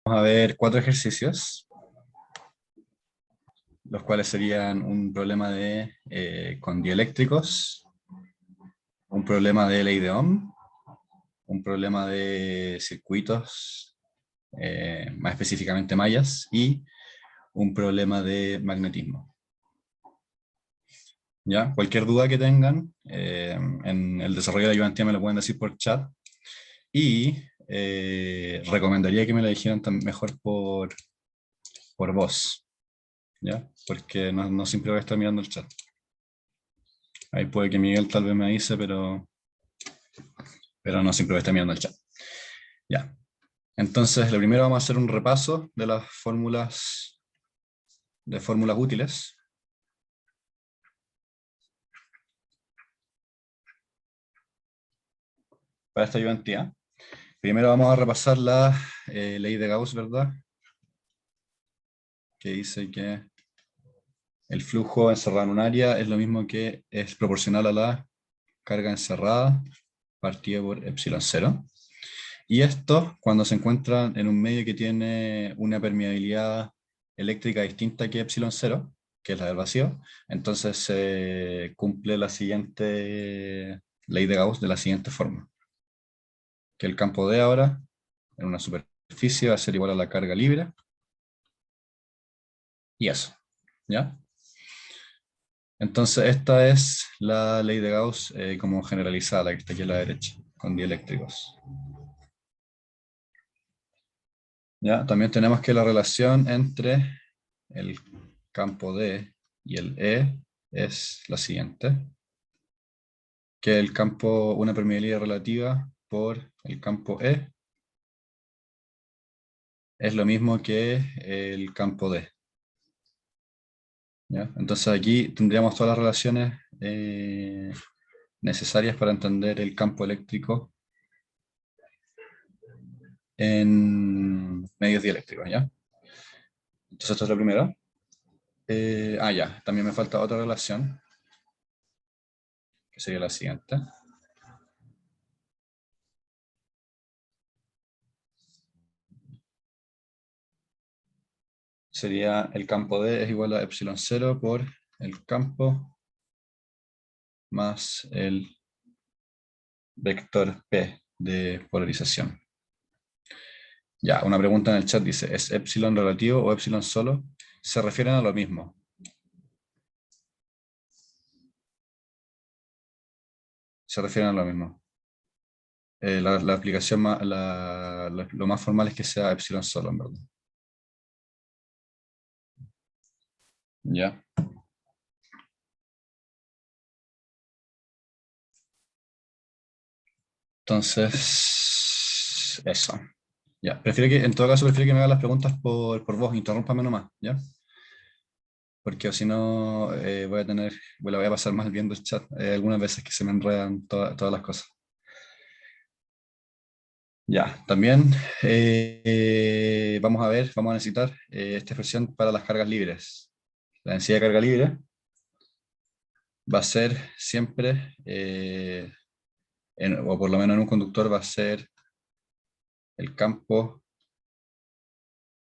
Vamos a ver 4 ejercicios, los cuales serían un problema con dieléctricos, un problema de ley de Ohm, un problema de circuitos, más específicamente mallas, y un problema de magnetismo. ¿Ya? Cualquier duda que tengan en el desarrollo de la ayudantía me lo pueden decir por chat, y recomendaría que me lo dijeran mejor por voz, ¿ya? Porque no siempre voy a estar mirando el chat. Ahí puede que Miguel tal vez me avise, pero no siempre voy a estar mirando el chat. Ya. Entonces, lo primero vamos a hacer un repaso de las fórmulas útiles. Para esta ayudantía. Primero vamos a repasar la ley de Gauss, ¿verdad? Que dice que el flujo encerrado en un área es lo mismo que es proporcional a la carga encerrada partida por epsilon 0. Y esto, cuando se encuentra en un medio que tiene una permeabilidad eléctrica distinta que epsilon 0, que es la del vacío, entonces se cumple la siguiente ley de Gauss de la siguiente forma. Que el campo D ahora, en una superficie, va a ser igual a la carga libre. Y eso, ¿ya? Entonces esta es la ley de Gauss como generalizada, la que está aquí a la derecha, con dieléctricos. ¿Ya? También tenemos que la relación entre el campo D y el E es la siguiente, que el campo, una permeabilidad relativa por el campo E es lo mismo que el campo D. ¿Ya? Entonces aquí tendríamos todas las relaciones necesarias para entender el campo eléctrico en medios dieléctricos, ¿ya? Entonces esto es lo primero. Ya, también me falta otra relación, que sería la siguiente. Sería el campo D es igual a epsilon 0 por el campo más el vector P de polarización. Ya, una pregunta en el chat dice, ¿es epsilon relativo o epsilon solo? Se refieren a lo mismo. Se refieren a lo mismo. La aplicación lo más formal es que sea epsilon solo, en verdad. Ya. Entonces, eso. Ya, en todo caso, prefiero que me hagan las preguntas por voz, interrúmpame nomás, ¿ya? Porque si no, la voy a pasar mal viendo el chat. Algunas veces que se me enredan todas las cosas. Ya, también vamos a necesitar esta expresión para las cargas libres. La densidad de carga libre va a ser siempre, o por lo menos en un conductor, va a ser el campo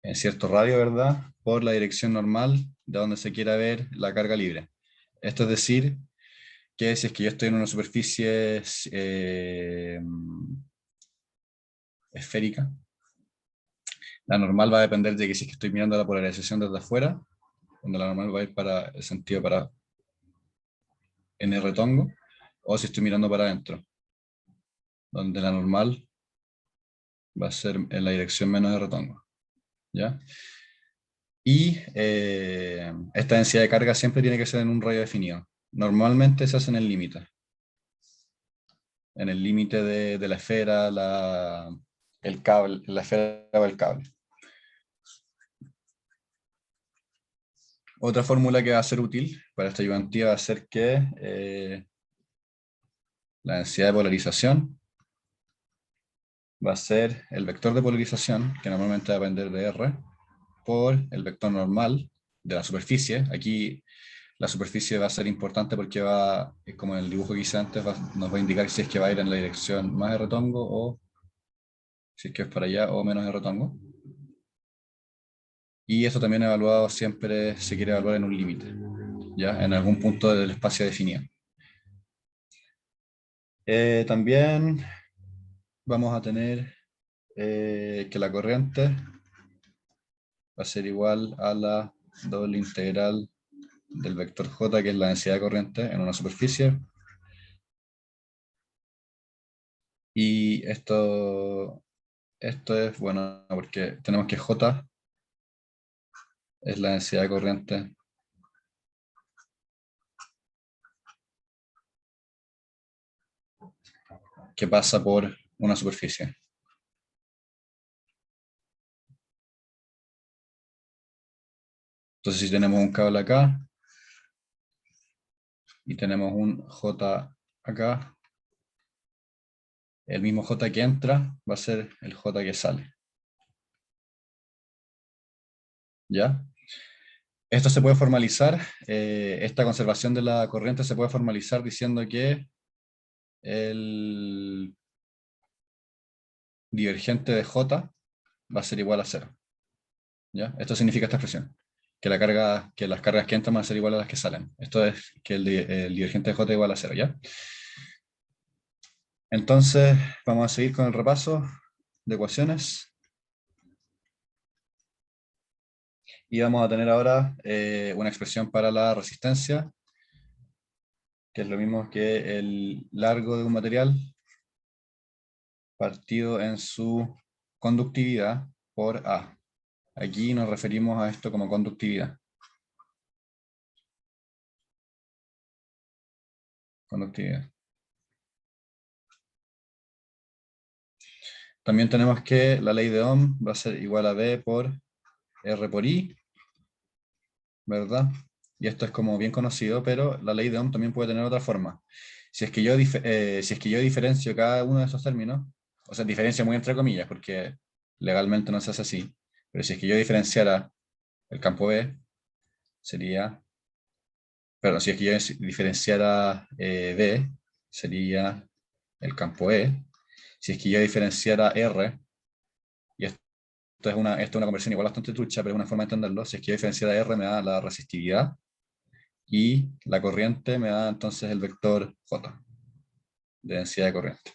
en cierto radio, ¿verdad? Por la dirección normal de donde se quiera ver la carga libre. Esto es decir, que si es que yo estoy en una superficie esférica, la normal va a depender de que si es que estoy mirando la polarización desde afuera, donde la normal va a ir para el sentido para n retongo, o si estoy mirando para adentro, donde la normal va a ser en la dirección menos de retongo. ¿Ya? Y esta densidad de carga siempre tiene que ser en un radio definido. Normalmente se hace en el límite. En el límite de la esfera, el cable, la esfera o el cable. Otra fórmula que va a ser útil para esta ayudantía va a ser que la densidad de polarización va a ser el vector de polarización, que normalmente va a depender de R, por el vector normal de la superficie. Aquí la superficie va a ser importante porque como en el dibujo que hice antes, nos va a indicar si es que va a ir en la dirección más de retongo o si es que es para allá o menos de retongo. Y esto también evaluado siempre se quiere evaluar en un límite, ¿ya? En algún punto del espacio definido. También vamos a tener que la corriente va a ser igual a la doble integral del vector J, que es la densidad de corriente en una superficie. Y esto es bueno porque tenemos que J es la densidad de corriente que pasa por una superficie. Entonces, si tenemos un cable acá y tenemos un J acá, el mismo J que entra va a ser el J que sale. ¿Ya? Esto se puede formalizar, esta conservación de la corriente se puede formalizar diciendo que el divergente de J va a ser igual a 0. ¿Ya? Esto significa esta expresión, que las cargas que entran van a ser iguales a las que salen. Esto es que el divergente de J es igual a 0, ¿ya? Entonces, vamos a seguir con el repaso de ecuaciones. Y vamos a tener ahora una expresión para la resistencia, que es lo mismo que el largo de un material partido en su conductividad por A. Aquí nos referimos a esto como conductividad. Conductividad. También tenemos que la ley de Ohm va a ser igual a B por R por I, ¿verdad? Y esto es como bien conocido, pero la ley de Ohm también puede tener otra forma. Si es que yo, si es que yo diferencio cada uno de esos términos, o sea, diferencia muy entre comillas, porque legalmente no se hace así, pero si es que yo diferenciara el campo B, sería, perdón, si es que yo diferenciara B, sería el campo E. Si es que yo diferenciara R, y esto es una conversión igual bastante trucha, pero es una forma de entenderlo, si es que yo diferenciara R me da la resistividad, y la corriente me da entonces el vector J, de densidad de corriente.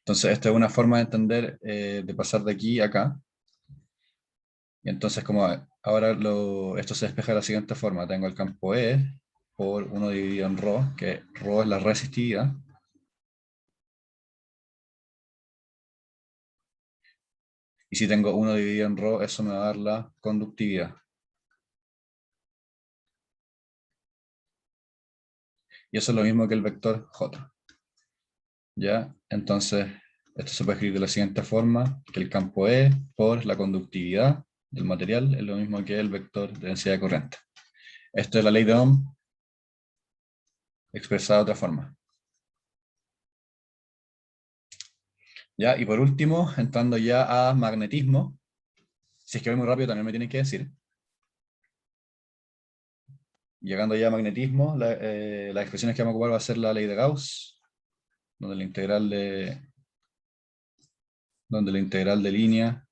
Entonces, esta es una forma de entender, de pasar de aquí a acá. Y entonces, como ahora esto se despeja de la siguiente forma. Tengo el campo E por 1 dividido en ρ, que ρ es la resistividad. Y si tengo 1 dividido en ρ, eso me va a dar la conductividad. Y eso es lo mismo que el vector J. ¿Ya? Entonces, esto se puede escribir de la siguiente forma, que el campo E por la conductividad del material es lo mismo que el vector de densidad de corriente. Esto es la ley de Ohm expresada de otra forma. ¿Ya? Y por último, entrando ya a magnetismo, si es que voy muy rápido también me tienen que decir. Llegando ya a magnetismo, las expresiones que vamos a ocupar va a ser la ley de Gauss, donde la integral de línea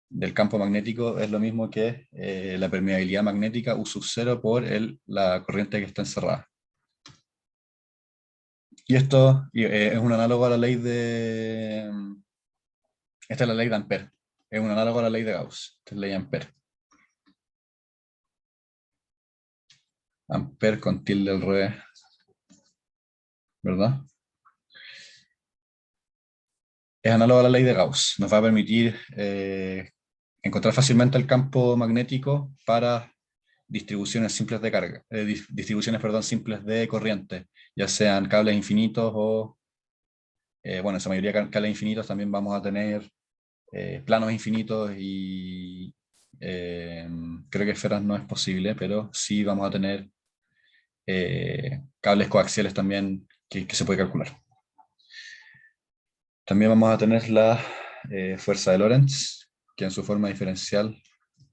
del campo magnético es lo mismo que la permeabilidad magnética U sub 0 por la corriente que está encerrada. Y esto es un análogo a la ley de... Esta es la ley de Ampère. Es un análogo a la ley de Gauss. Esta es la ley de Ampère. Ampère con tilde al revés, ¿verdad? Es análogo a la ley de Gauss. Nos va a permitir encontrar fácilmente el campo magnético para distribuciones simples de carga, distribuciones, perdón, simples de corriente, ya sean cables infinitos o, bueno, en su mayoría cables infinitos. También vamos a tener planos infinitos y creo que esferas no es posible, pero sí vamos a tener cables coaxiales también que se puede calcular. También vamos a tener la fuerza de Lorentz, que en su forma diferencial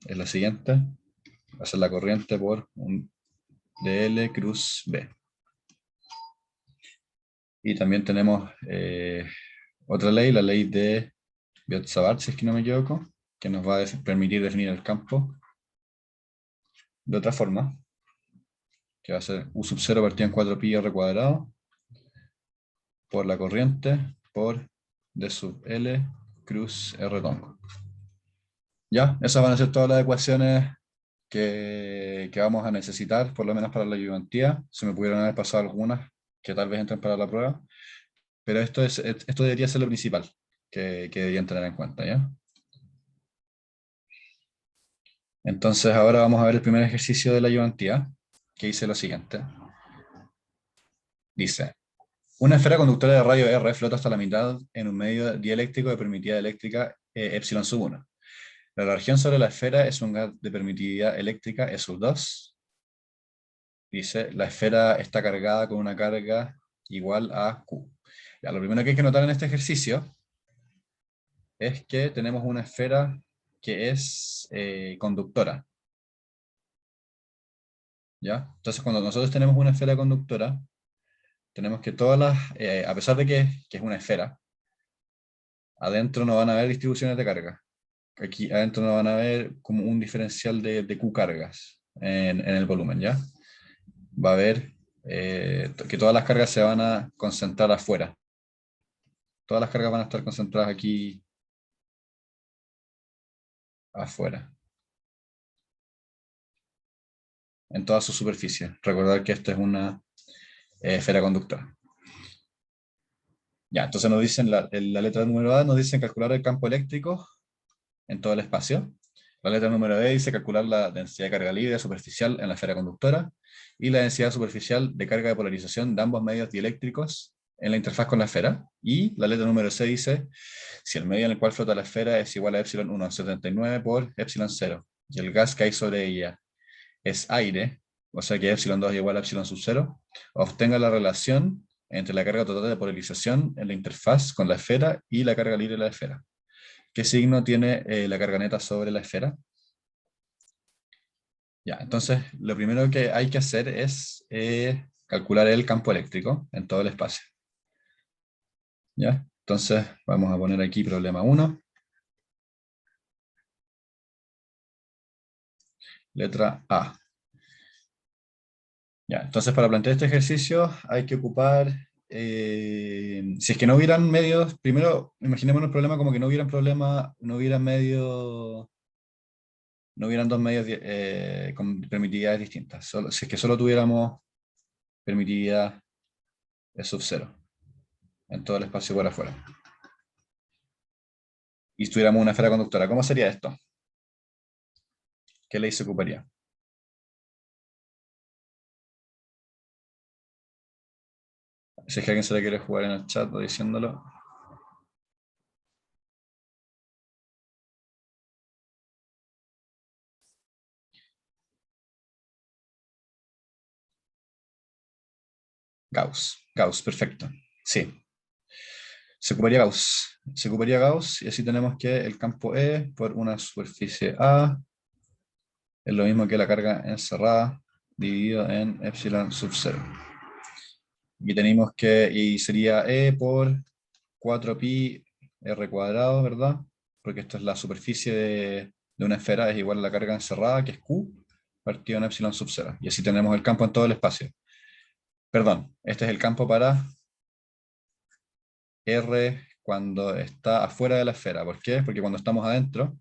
es la siguiente. Va a ser la corriente por un dl cruz B. Y también tenemos otra ley, la ley de Biot-Savart, si es que no me equivoco, que nos va a permitir definir el campo de otra forma, que va a ser U sub 0 partido en 4pi r cuadrado por la corriente por D sub L cruz R tongo. Ya, esas van a ser todas las ecuaciones que vamos a necesitar, por lo menos para la ayudantía. Se me pudieron haber pasado algunas que tal vez entren para la prueba, pero esto debería ser lo principal que deberían tener en cuenta, ¿ya? Entonces ahora vamos a ver el primer ejercicio de la ayudantía, que dice lo siguiente. Dice, una esfera conductora de radio R flota hasta la mitad en un medio dieléctrico de permitividad eléctrica epsilon sub 1. La región sobre la esfera es un gas de permitividad eléctrica E sub 2. Dice, la esfera está cargada con una carga igual a Q. Ya, lo primero que hay que notar en este ejercicio es que tenemos una esfera que es conductora. ¿Ya? Entonces, cuando nosotros tenemos una esfera conductora, tenemos que todas las, a pesar de que es una esfera, adentro no van a haber distribuciones de carga. Aquí adentro no van a haber como un diferencial de Q cargas en el volumen, ¿ya? Va a haber que todas las cargas se van a concentrar afuera. Todas las cargas van a estar concentradas aquí afuera, en toda su superficie. Recordar que esta es una esfera conductora. Ya, entonces nos dicen, en la letra número A nos dicen calcular el campo eléctrico en todo el espacio. La letra número B dice calcular la densidad de carga libre superficial en la esfera conductora y la densidad superficial de carga de polarización de ambos medios dieléctricos en la interfaz con la esfera. Y la letra número C dice si el medio en el cual flota la esfera es igual a epsilon 1,79 por epsilon 0 y el gas que hay sobre ella es aire, o sea que epsilon 2 es igual a epsilon sub 0, obtenga la relación entre la carga total de polarización en la interfaz con la esfera y la carga libre de la esfera. ¿Qué signo tiene la carga neta sobre la esfera? Ya, entonces lo primero que hay que hacer es calcular el campo eléctrico en todo el espacio. ¿Ya? Entonces vamos a poner aquí problema 1. Letra A. Ya, entonces para plantear este ejercicio hay que ocupar, si es que no hubieran medios, primero imaginemos el problema como que no hubieran problema, no hubieran medios, no hubieran dos medios con permitividades distintas. Si es que solo tuviéramos permitividad E sub 0 en todo el espacio por afuera. Y tuviéramos una esfera conductora, ¿cómo sería esto? ¿Qué ley se ocuparía? Si es que alguien se le quiere jugar en el chat o diciéndolo. Gauss, perfecto. Sí, se ocuparía Gauss. Se ocuparía Gauss y así tenemos que el campo E por una superficie A es lo mismo que la carga encerrada dividido en epsilon sub 0. Y tenemos que, y sería E por 4pi r cuadrado, ¿verdad? Porque esto es la superficie de una esfera, es igual a la carga encerrada, que es Q, partido en epsilon sub 0. Y así tenemos el campo en todo el espacio. Perdón, este es el campo para R cuando está afuera de la esfera. ¿Por qué? Porque cuando estamos adentro,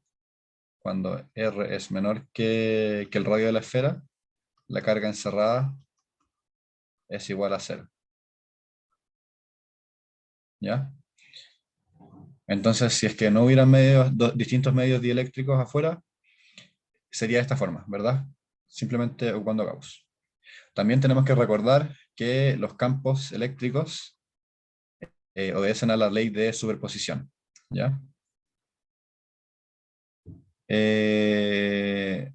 cuando R es menor que el radio de la esfera, la carga encerrada es igual a 0. ¿Ya? Entonces, si es que no hubieran distintos medios dieléctricos afuera, sería de esta forma, ¿verdad? Simplemente ocupando Gauss. También tenemos que recordar que los campos eléctricos obedecen a la ley de superposición. ¿Ya? Eh,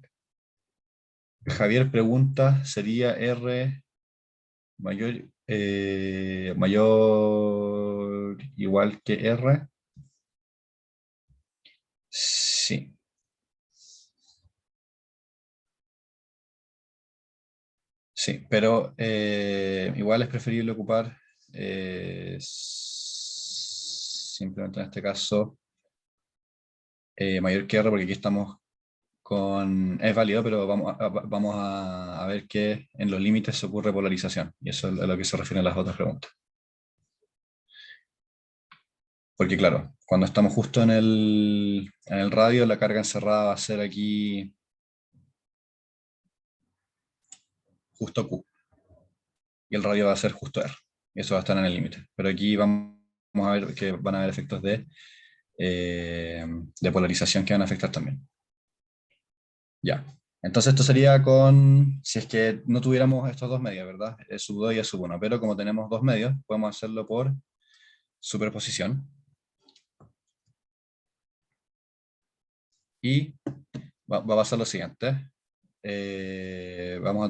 Javier pregunta, ¿sería R mayor igual que R? Sí. Sí, pero igual es preferible ocupar simplemente en este caso mayor que R, porque aquí estamos con... Es válido, pero vamos a ver que en los límites se ocurre polarización, y eso es a lo que se refieren las otras preguntas. Porque claro, cuando estamos justo en el radio, la carga encerrada va a ser aquí justo Q, y el radio va a ser justo R, y eso va a estar en el límite. Pero aquí vamos a ver que van a haber efectos de polarización que van a afectar también. Ya. Entonces esto sería si es que no tuviéramos estos dos medios, ¿verdad? E sub 2 y E sub 1, pero como tenemos dos medios, podemos hacerlo por superposición. Y va a pasar lo siguiente. Vamos a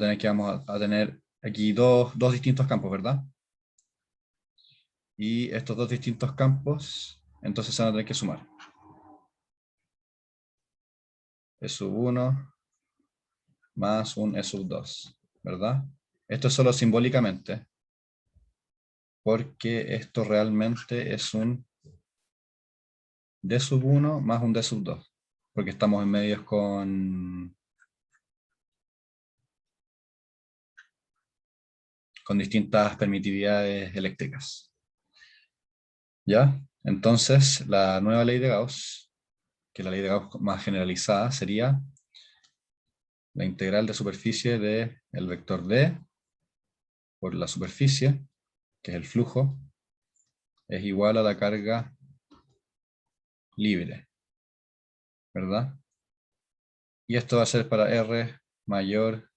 tener aquí dos distintos campos, ¿verdad? Y estos dos distintos campos, entonces se van a tener que sumar. E sub 1 más un E sub 2, ¿verdad? Esto es solo simbólicamente, porque esto realmente es un D sub 1 más un D sub 2, porque estamos en medios con distintas permitividades eléctricas. ¿Ya? Entonces, la nueva ley de Gauss, que es la ley de Gauss más generalizada, sería la integral de superficie del vector D por la superficie, que es el flujo, es igual a la carga libre, ¿verdad? Y esto va a ser para R mayor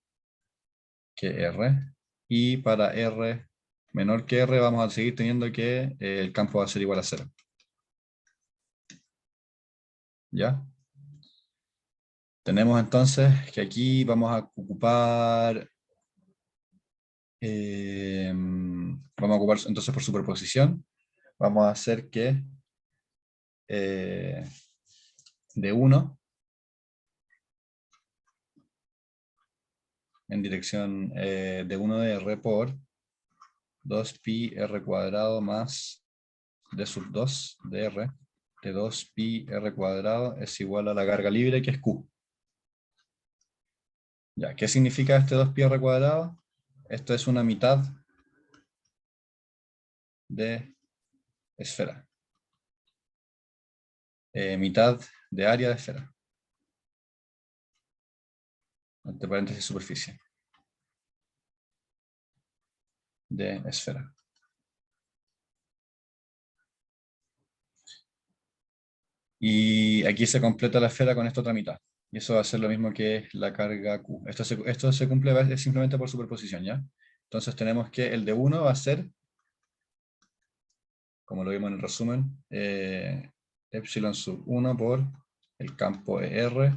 que R, y para R menor que R vamos a seguir teniendo que el campo va a ser igual a 0. ¿Ya? Tenemos entonces que aquí vamos a ocupar, entonces por superposición, vamos a hacer que de 1 en dirección de 1 de R por 2pi R cuadrado más d sub 2 de R de 2pi R cuadrado es igual a la carga libre, que es Q. Ya, ¿qué significa este 2pi R cuadrado? Esto es una mitad de esfera. Mitad de área de esfera. Entre paréntesis superficie. De esfera. Y aquí se completa la esfera con esta otra mitad. Y eso va a ser lo mismo que la carga Q. Esto se cumple simplemente por superposición, ¿ya? Entonces tenemos que el de 1 va a ser, como lo vimos en el resumen, epsilon sub 1 por el campo ER,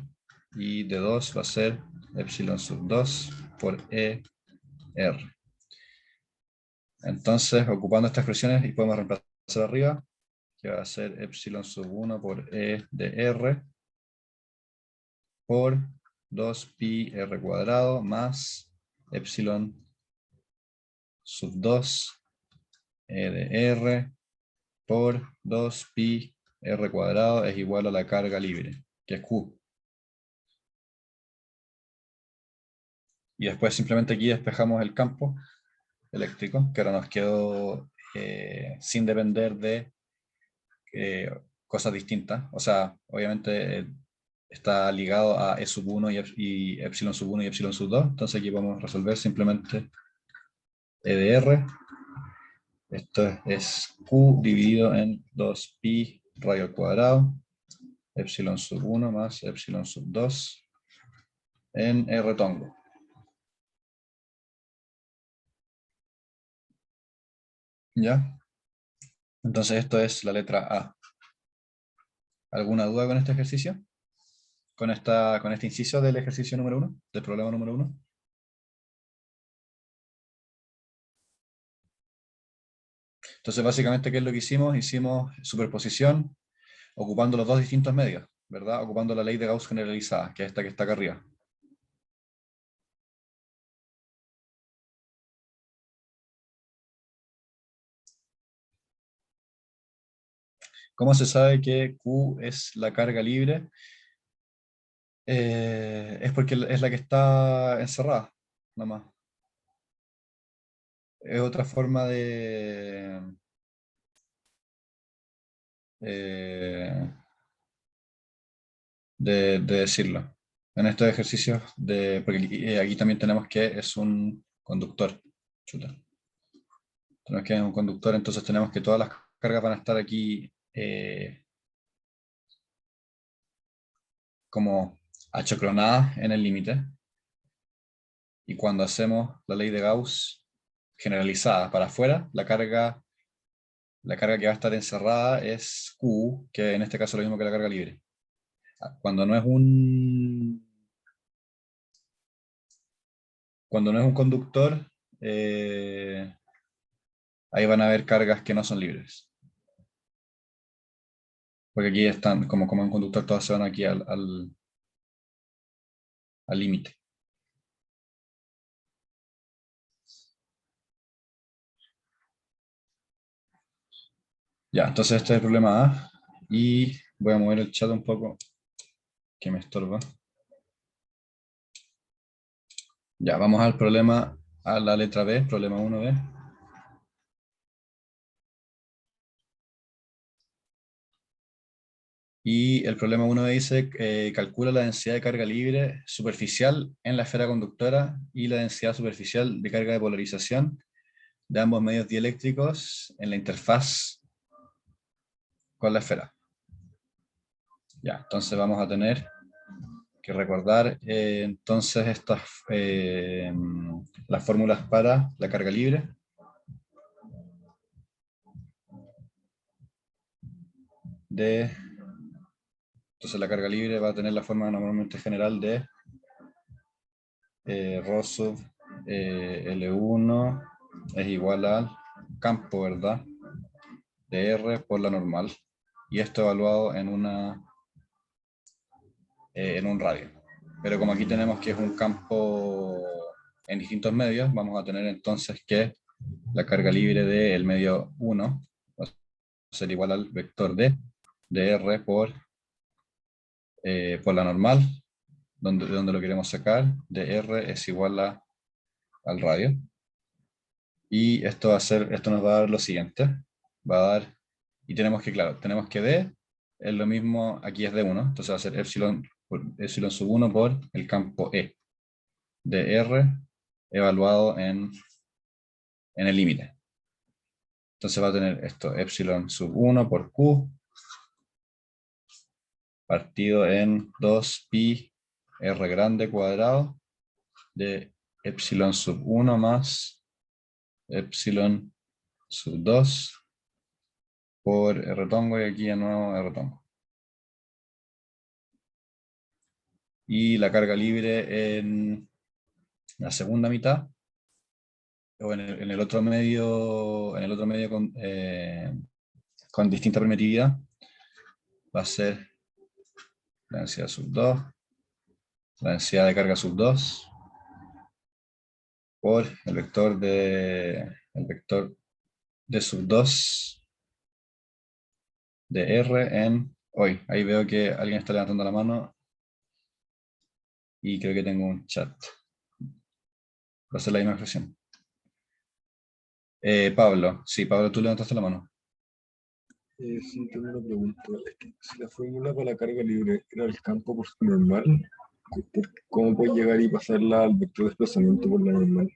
y de 2 va a ser epsilon sub 2 por ER. Entonces, ocupando estas expresiones, y podemos reemplazar arriba, que va a ser epsilon sub 1 por E de R por 2pi R cuadrado más epsilon sub 2 E de R por 2pi R cuadrado es igual a la carga libre, que es Q. Y después simplemente aquí despejamos el campo eléctrico, que ahora nos quedó sin depender de cosas distintas. O sea, obviamente está ligado a E sub 1 y epsilon sub 1 y epsilon sub 2. Entonces aquí vamos a resolver simplemente E de R. Esto es Q dividido en 2pi radio al cuadrado, epsilon sub 1 más epsilon sub 2 en R tongo. ¿Ya? Entonces esto es la letra A. ¿Alguna duda con este ejercicio? Con este inciso del ejercicio número 1, del problema número 1. Entonces básicamente, ¿qué es lo que hicimos? Hicimos superposición ocupando los dos distintos medios, ¿verdad? Ocupando la ley de Gauss generalizada, que es esta que está acá arriba. ¿Cómo se sabe que Q es la carga libre? Es porque es la que está encerrada, nomás. Es otra forma eh, de decirlo. En estos ejercicios, porque aquí también tenemos que es un conductor. Chuta. Tenemos que es un conductor, entonces tenemos que todas las cargas van a estar aquí como achoclonadas en el límite. Y cuando hacemos la ley de Gauss generalizada para afuera, la carga que va a estar encerrada es Q, que en este caso es lo mismo que la carga libre. Cuando no es cuando no es un conductor, ahí van a haber cargas que no son libres. Porque aquí están, como un conductor, todas se van aquí al límite. Ya, entonces este es el problema A. Y voy a mover el chat un poco, que me estorba. Ya, vamos al problema, a la letra B, problema 1B. Y el problema 1 dice, calcula la densidad de carga libre superficial en la esfera conductora y la densidad superficial de carga de polarización de ambos medios dieléctricos en la interfaz con la esfera. Ya, entonces vamos a tener que recordar entonces las fórmulas para la carga libre. Entonces la carga libre va a tener la forma normalmente general de ρ sub L1 es igual al campo, ¿verdad? De R por la normal. Y esto evaluado en un radio. Pero como aquí tenemos que es un campo en distintos medios, vamos a tener entonces que la carga libre del medio 1 va a ser igual al vector D de R por la normal, donde lo queremos sacar, de R es igual al radio. Y esto nos va a dar lo siguiente. Va a dar, y claro, tenemos que D es lo mismo, aquí es D1, entonces va a ser epsilon sub 1 por el campo E de R evaluado en el límite. Entonces va a tener esto, epsilon sub 1 por Q partido en 2 pi R grande cuadrado de epsilon sub 1 más epsilon sub 2 por R tongo y aquí de nuevo R tongo. Y la carga libre en la segunda mitad, o en el otro medio, con distinta permitividad, va a ser la densidad sub 2, la densidad de carga sub 2, por el vector de sub 2 de R en hoy. Ahí veo que alguien está levantando la mano y creo que tengo un chat. Va a ser la misma expresión. Pablo, sí, Pablo, tú levantaste la mano. Sí, tengo una pregunta. Es que si la fórmula para la carga libre era el campo por su normal, ¿cómo puedes llegar y pasarla al vector de desplazamiento por la normal?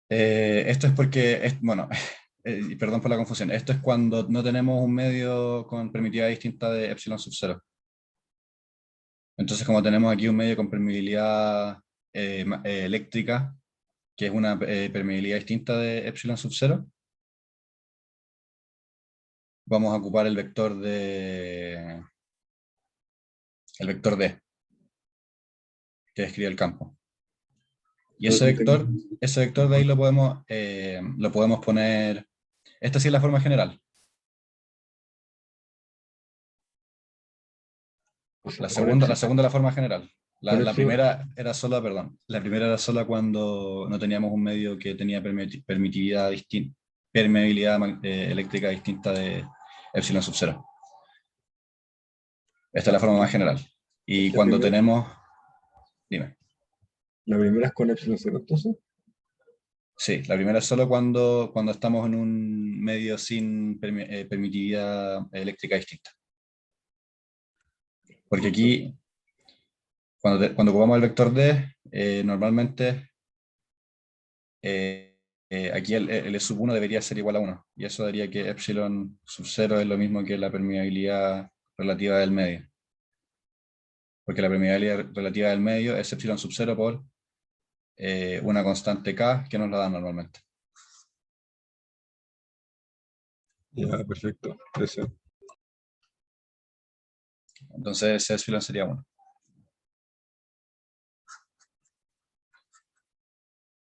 Esto es porque, bueno, perdón por la confusión, esto es cuando no tenemos un medio con permitividad distinta de epsilon sub 0. Entonces, como tenemos aquí un medio con permeabilidad eléctrica, que es una permeabilidad distinta de epsilon sub 0, vamos a ocupar el vector D, que describe el campo. Y ese vector de ahí lo podemos poner, esta sí es la forma general. La segunda es la forma general. Con La epsilon, primera era sola, perdón, la primera era sola cuando no teníamos un medio que tenía permitividad distinta, permeabilidad eléctrica distinta de epsilon sub cero. Esta es la forma más general. Y la cuando primera, tenemos, dime, la primera es con epsilon cero, entonces. sí, la primera es solo cuando estamos en un medio sin permitividad eléctrica distinta. Porque Perfecto. aquí, cuando ocupamos el vector D, normalmente aquí el E sub 1 debería ser igual a 1. Y eso daría que epsilon sub 0 es lo mismo que la permeabilidad relativa del medio. Porque la permeabilidad relativa del medio es epsilon sub 0 por una constante K que nos la dan normalmente. Ya, perfecto. Gracias. Entonces ese epsilon sería 1.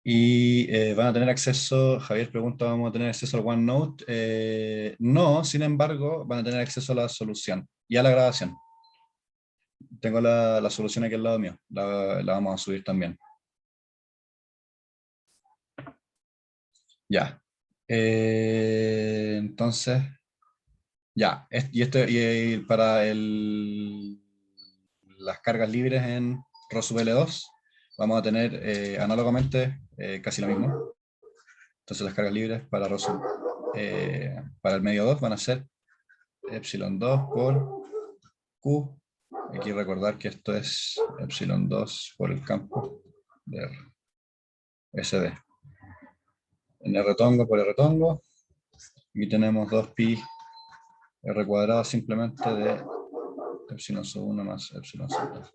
Y van a tener acceso, Javier pregunta, ¿vamos a tener acceso al OneNote? No, sin embargo, van a tener acceso a la solución y a la grabación. Tengo la solución aquí al lado mío, la vamos a subir también. Ya. Entonces, ya. Y para las cargas libres en ROSUL2, vamos a tener análogamente casi lo mismo. Entonces las cargas libres para ROSUL, para el medio 2 van a ser epsilon 2 por Q. Aquí recordar que esto es epsilon 2 por el campo de R, SD. En R tongo por R tongo. Y tenemos 2pi R cuadrado simplemente de epsilon sub 1 más epsilon sub 2.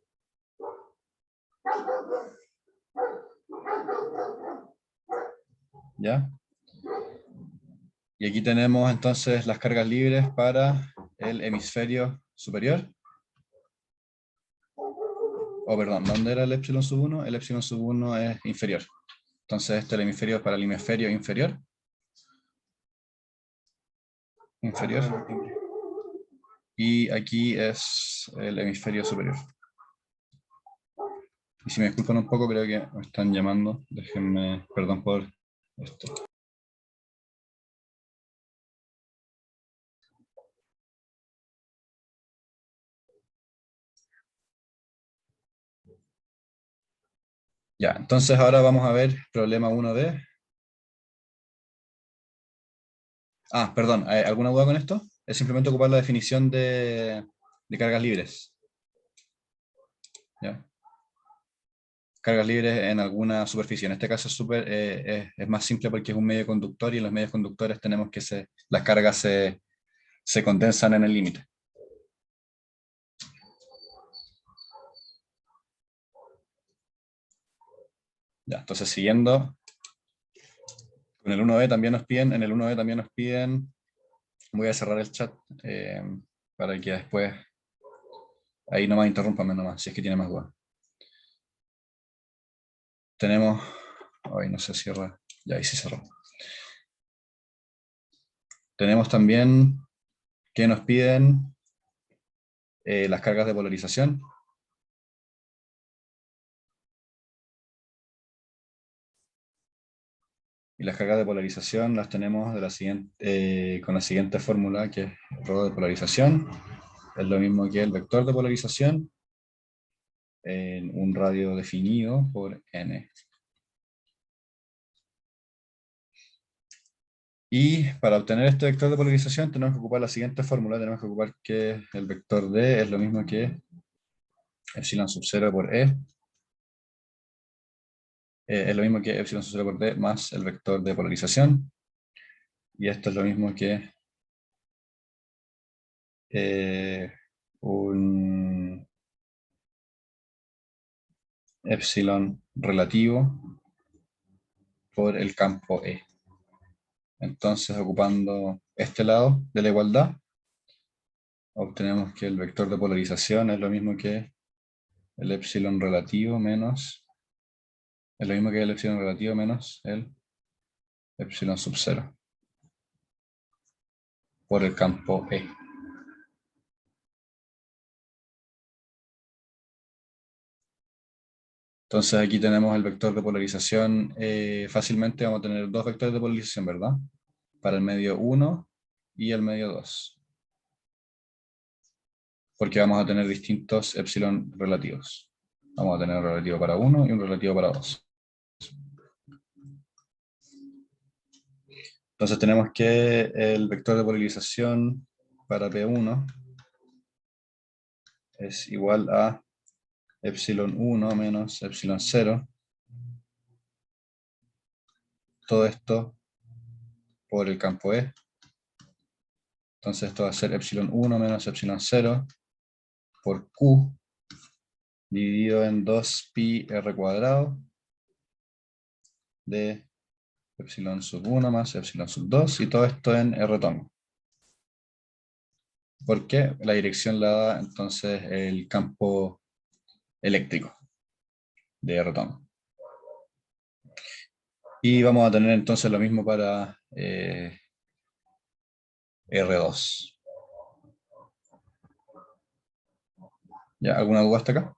¿Ya? Y aquí tenemos entonces las cargas libres para el hemisferio superior. O perdón, ¿dónde era el epsilon sub 1? El epsilon sub 1 es inferior. Entonces este es el hemisferio para el hemisferio inferior. Inferior. Y aquí es el hemisferio superior. Y si me disculpan un poco, creo que me están llamando. Déjenme, perdón por esto. Ya, entonces ahora vamos a ver problema 1D. Ah, perdón, ¿hay alguna duda con esto? Es simplemente ocupar la definición de cargas libres. ¿Ya? Cargas libres en alguna superficie. En este caso es más simple porque es un medio conductor y en los medios conductores tenemos que las cargas se condensan en el límite. Ya, entonces siguiendo, con el 1B también nos piden, en el 1B también nos piden, voy a cerrar el chat para que después, ahí nomás interrúmpame nomás, si es que tiene más dudas. Tenemos, ay no se cierra, ya ahí sí cerró. Tenemos también que nos piden las cargas de polarización. Y las cargas de polarización las tenemos con la siguiente fórmula, que es ρ de polarización. Es lo mismo que el vector de polarización en un radio definido por n. Y para obtener este vector de polarización tenemos que ocupar la siguiente fórmula. Tenemos que ocupar que el vector d es lo mismo que epsilon sub 0 por e. Es lo mismo que epsilon sub 0 por d más el vector de polarización. Y esto es lo mismo que un epsilon relativo por el campo E. Entonces, ocupando este lado de la igualdad, obtenemos que el vector de polarización es lo mismo que el epsilon relativo menos, es lo mismo que el epsilon relativo menos el epsilon sub 0 por el campo E. Entonces aquí tenemos el vector de polarización. Fácilmente vamos a tener dos vectores de polarización, ¿verdad? Para el medio 1 y el medio 2. Porque vamos a tener distintos epsilon relativos. Vamos a tener un relativo para 1 y un relativo para 2. Entonces tenemos que el vector de polarización para P1 es igual a epsilon 1 menos epsilon 0. Todo esto por el campo E. Entonces esto va a ser epsilon 1 menos epsilon 0 por Q dividido en 2pi r cuadrado de epsilon sub 1 más epsilon sub 2 y todo esto en r tono. Porque la dirección la da entonces el campo eléctrico de r tono. Y vamos a tener entonces lo mismo para R2. ¿Ya? ¿Alguna duda hasta acá?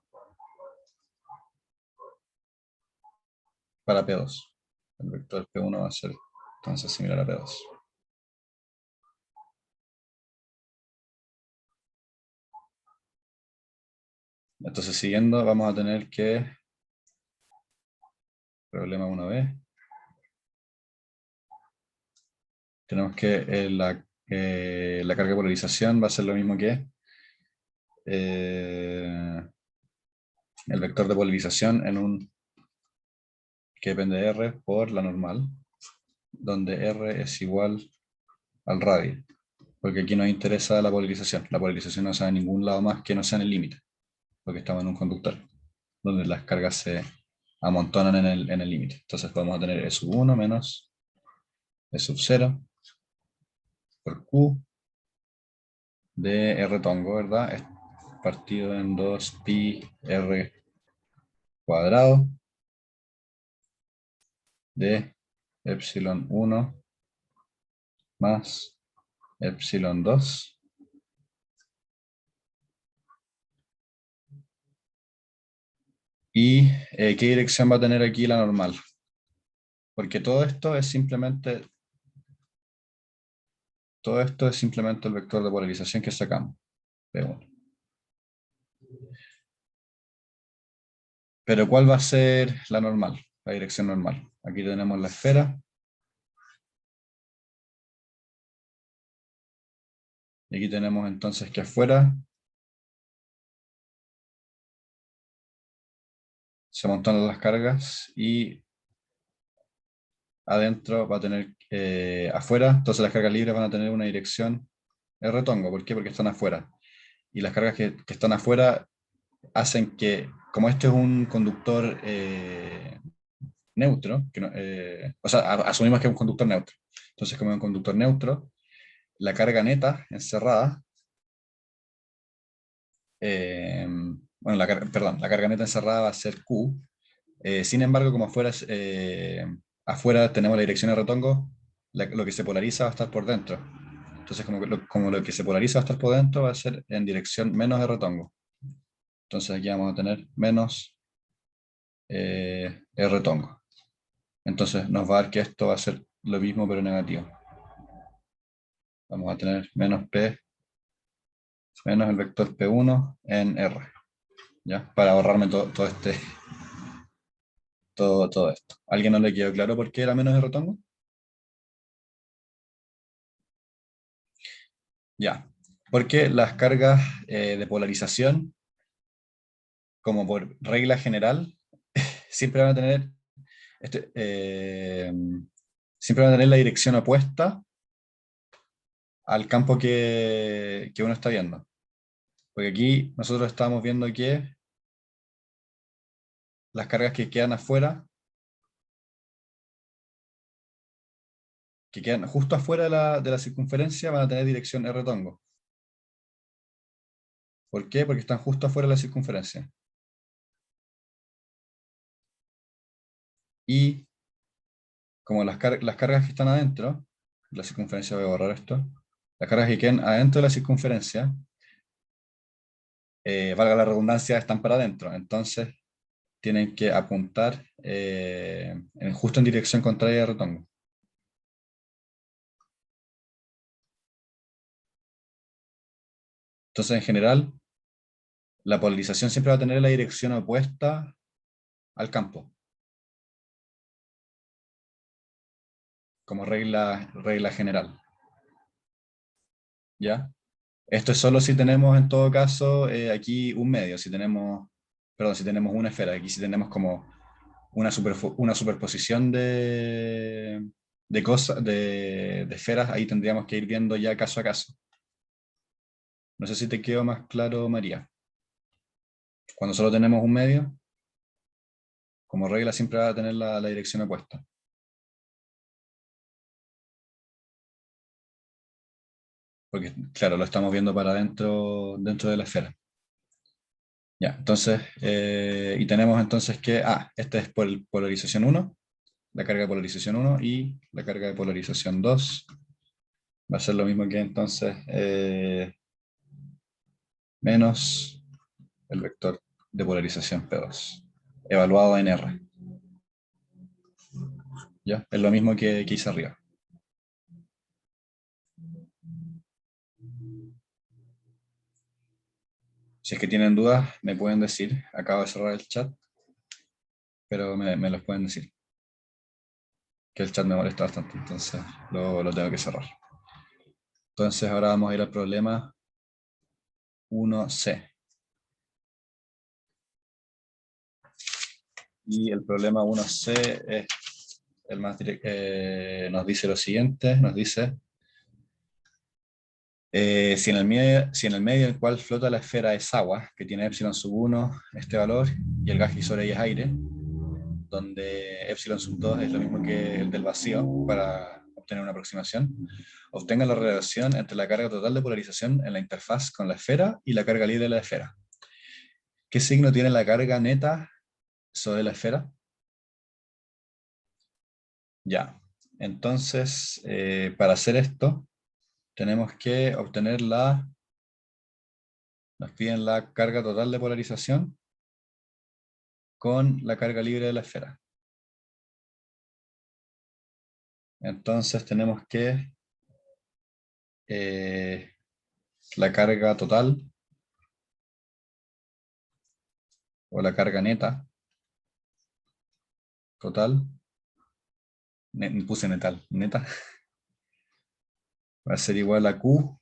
Para P2. El vector P1 va a ser entonces similar a P2. Entonces siguiendo vamos a tener que problema 1b. Tenemos que la carga de polarización va a ser lo mismo que el vector de polarización en un que depende de R por la normal, donde R es igual al radio. Porque aquí nos interesa la polarización. La polarización no está en ningún lado más que no sea en el límite, porque estamos en un conductor, donde las cargas se amontonan en el límite. Entonces podemos tener E sub 1 menos E sub 0 por Q de R tongo, ¿verdad? Es partido en 2pi R cuadrado de epsilon 1 más epsilon 2 y ¿qué dirección va a tener aquí la normal? Porque todo esto es simplemente el vector de polarización que sacamos. P1. Pero ¿cuál va a ser la normal? La dirección normal. Aquí tenemos la esfera. Y aquí tenemos entonces que afuera se amontonan las cargas y adentro va a tener, afuera, entonces las cargas libres van a tener una dirección R tongo. ¿Por qué? Porque están afuera. Y las cargas que están afuera hacen que, como este es un conductor neutro, o sea, asumimos que es un conductor neutro. Entonces, como es un conductor neutro, la carga neta encerrada, bueno, perdón, la carga neta encerrada va a ser Q. Sin embargo, como afuera tenemos la dirección R tongo, lo que se polariza va a estar por dentro. Entonces, como lo que se polariza va a estar por dentro, va a ser en dirección menos R tongo. Entonces aquí vamos a tener menos R tongo. Entonces nos va a dar que esto va a ser lo mismo pero negativo. Vamos a tener menos P menos el vector P1 en R. ¿Ya? Para ahorrarme todo esto. ¿Alguien no le quedó claro por qué era menos R tongo? Ya. Porque las cargas de polarización, como por regla general, siempre van a tener este, siempre van a tener la dirección opuesta al campo que uno está viendo. Porque aquí nosotros estamos viendo que las cargas que quedan afuera, que quedan justo afuera de la circunferencia, van a tener dirección R tongo. ¿Por qué? Porque están justo afuera de la circunferencia. Y como las cargas que están adentro, la circunferencia, voy a borrar esto, las cargas que quedan adentro de la circunferencia, valga la redundancia, están para adentro. Entonces, tienen que apuntar justo en dirección contraria a Rotongo. Entonces, en general, la polarización siempre va a tener la dirección opuesta al campo, como regla general. ¿Ya? Esto es solo si tenemos, en todo caso, aquí un medio, si tenemos una esfera. Aquí si tenemos como una superposición de esferas, ahí tendríamos que ir viendo ya caso a caso. No sé si te quedó más claro, María. Cuando solo tenemos un medio, como regla siempre va a tener la dirección opuesta. Porque, claro, lo estamos viendo para dentro de la esfera. Ya, entonces, y tenemos entonces que, esta es por polarización 1, la carga de polarización 1 y la carga de polarización 2. Va a ser lo mismo que entonces menos el vector de polarización P2, evaluado en R. ¿Ya? Es lo mismo que hice arriba. Si es que tienen dudas, me pueden decir. Acabo de cerrar el chat, pero me los pueden decir. Que el chat me molesta bastante, entonces lo tengo que cerrar. Entonces ahora vamos a ir al problema 1C. Y el problema 1C es el más directo, nos dice lo siguiente, nos dice si en el medio en el cual flota la esfera es agua, que tiene epsilon sub 1, este valor, y el gas que sobre ella es aire, donde epsilon sub 2 es lo mismo que el del vacío, para obtener una aproximación, obtenga la relación entre la carga total de polarización en la interfaz con la esfera y la carga libre de la esfera. ¿Qué signo tiene la carga neta sobre la esfera? Ya, entonces, para hacer esto, tenemos que obtener nos piden la carga total de polarización con la carga libre de la esfera. Entonces tenemos que la carga total o la carga neta total, puse neta, va a ser igual a Q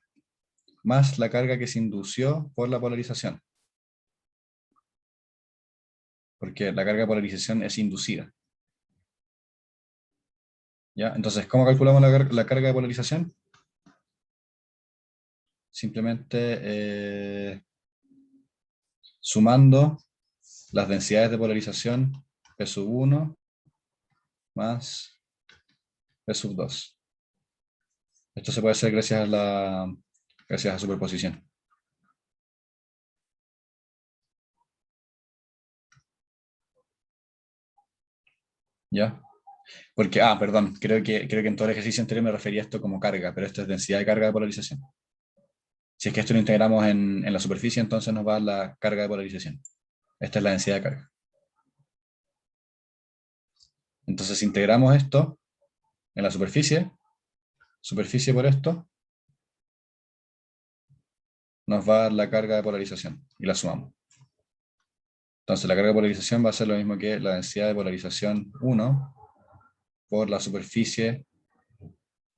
más la carga que se indució por la polarización. Porque la carga de polarización es inducida. ¿Ya? Entonces, ¿cómo calculamos la carga de polarización? Simplemente sumando las densidades de polarización P sub 1 más P sub 2. Esto se puede hacer gracias a superposición. ¿Ya? Porque, perdón, creo que en todo el ejercicio anterior me refería a esto como carga, pero esto es densidad de carga de polarización. Si es que esto lo integramos en la superficie, entonces nos va a dar la carga de polarización. Esta es la densidad de carga. Entonces, si integramos esto en la superficie por esto, nos va a dar la carga de polarización y la sumamos. Entonces, la carga de polarización va a ser lo mismo que la densidad de polarización 1 por la superficie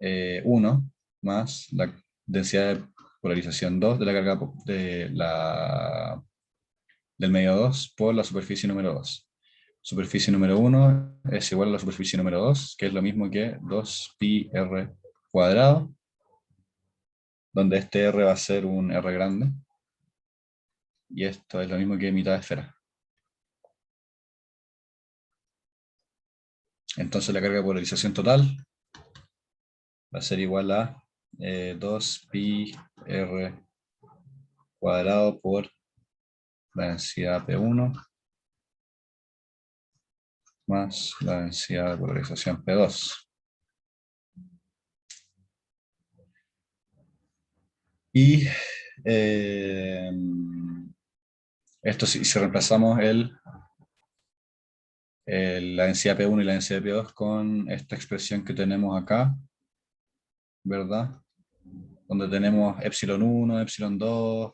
1 más la densidad de polarización 2 de la carga del medio 2 por la superficie número 2. Superficie número 1 es igual a la superficie número 2, que es lo mismo que 2πr cuadrado, donde este r va a ser un r grande, y esto es lo mismo que mitad de esfera. Entonces la carga de polarización total va a ser igual a 2πr cuadrado por la densidad P1 más la densidad de polarización P2. Y esto si reemplazamos la densidad P1 y la densidad P2 con esta expresión que tenemos acá, ¿verdad? Donde tenemos epsilon 1, epsilon 2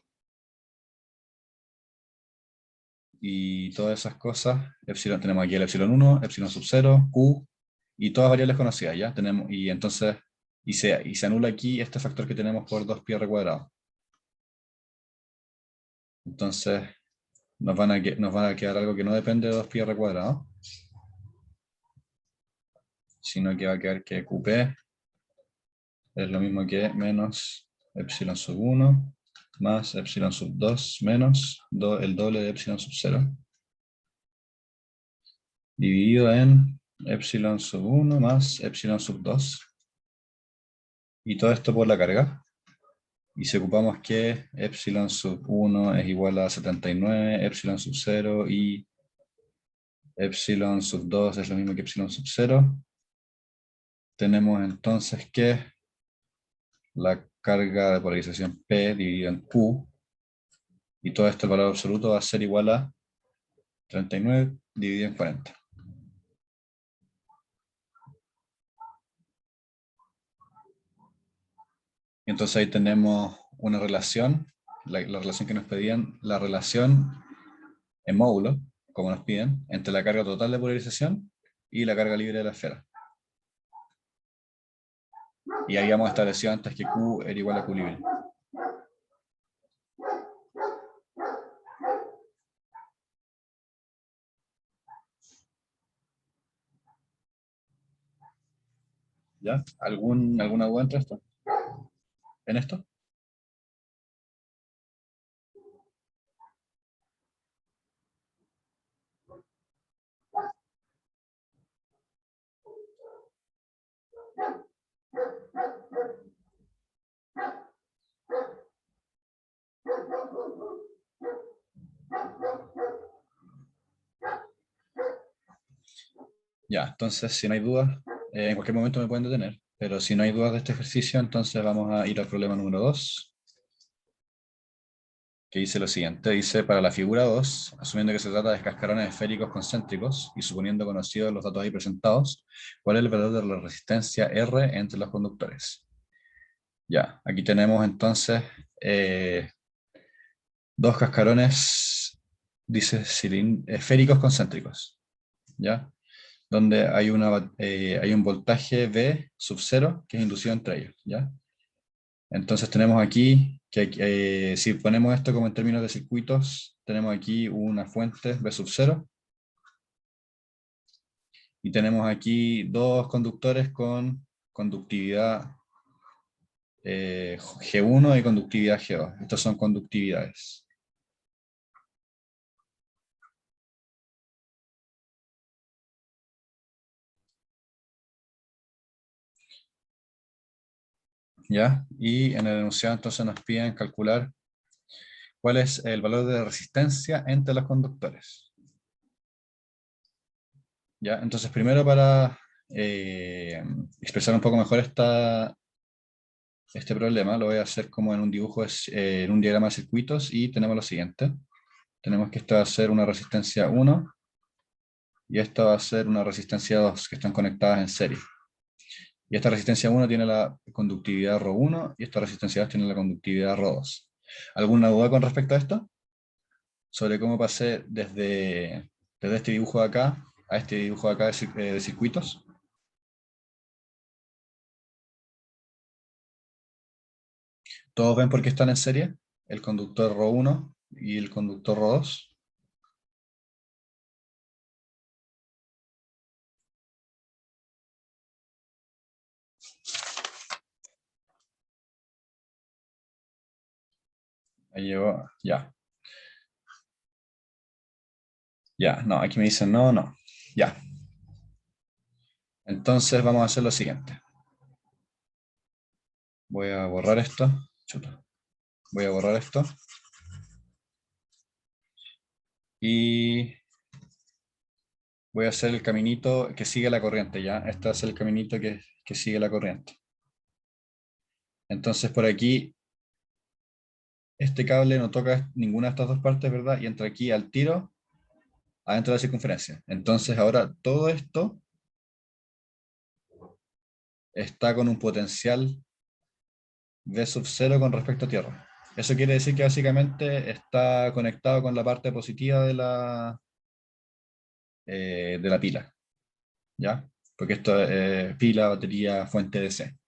y todas esas cosas. Tenemos aquí el epsilon 1, epsilon sub 0, Q y todas variables conocidas, ¿ya? Y entonces, se anula aquí este factor que tenemos por 2πr cuadrado. Entonces, nos van a quedar algo que no depende de 2πr cuadrado, sino que va a quedar que QP es lo mismo que menos epsilon sub 1 más epsilon sub 2 menos el doble de epsilon sub 0 dividido en epsilon sub 1 más epsilon sub 2 y todo esto por la carga. Y si ocupamos que epsilon sub 1 es igual a 79, epsilon sub 0 y epsilon sub 2 es lo mismo que epsilon sub 0, tenemos entonces que la carga de polarización P dividida en Q, y todo esto el valor absoluto va a ser igual a 39 dividido en 40. Y entonces ahí tenemos una relación, la relación que nos pedían, la relación en módulo, como nos piden, entre la carga total de polarización y la carga libre de la esfera. Y habíamos establecido antes que Q era igual a Q libre. ¿Ya? ¿Alguna duda entre esto? ¿En esto? Ya, entonces si no hay dudas, en cualquier momento me pueden detener, pero si no hay dudas de este ejercicio, entonces vamos a ir al problema número 2, que dice lo siguiente. Dice, para la figura 2, asumiendo que se trata de cascarones esféricos concéntricos y suponiendo conocidos los datos ahí presentados, ¿cuál es el valor de la resistencia R entre los conductores? Ya, aquí tenemos entonces dos cascarones, dice, esféricos concéntricos, ¿ya? Donde hay un voltaje V sub 0 que es inducido entre ellos, ¿ya? Entonces tenemos aquí, que si ponemos esto como en términos de circuitos, tenemos aquí una fuente V sub 0, y tenemos aquí dos conductores con conductividad G1 y conductividad G2. Estos son conductividades. ¿Ya? Y en el enunciado entonces nos piden calcular cuál es el valor de resistencia entre los conductores. ¿Ya? Entonces primero, para expresar un poco mejor este problema, lo voy a hacer como en un dibujo, en un diagrama de circuitos, y tenemos lo siguiente. Tenemos que esta va a ser una resistencia 1 y esta va a ser una resistencia 2, que están conectadas en serie. Y esta resistencia 1 tiene la conductividad ρ1 y esta resistencia 2 tiene la conductividad ρ2. ¿Alguna duda con respecto a esto? Sobre cómo pasé desde este dibujo de acá a este dibujo de acá de circuitos. ¿Todos ven por qué están en serie? El conductor ρ1 y el conductor ρ2. Ahí llegó, ya. Ya, no, aquí me dicen no, no. Ya. Entonces vamos a hacer lo siguiente. Voy a borrar esto. Chuta. Voy a borrar esto. Y voy a hacer el caminito que sigue la corriente, ¿ya? Este es el caminito que sigue la corriente. Entonces por aquí, este cable no toca ninguna de estas dos partes, ¿verdad? Y entra aquí al tiro adentro de la circunferencia. Entonces ahora todo esto está con un potencial V sub 0 con respecto a tierra. Eso quiere decir que básicamente está conectado con la parte positiva de la pila, ¿ya? Porque esto es pila, batería, fuente DC.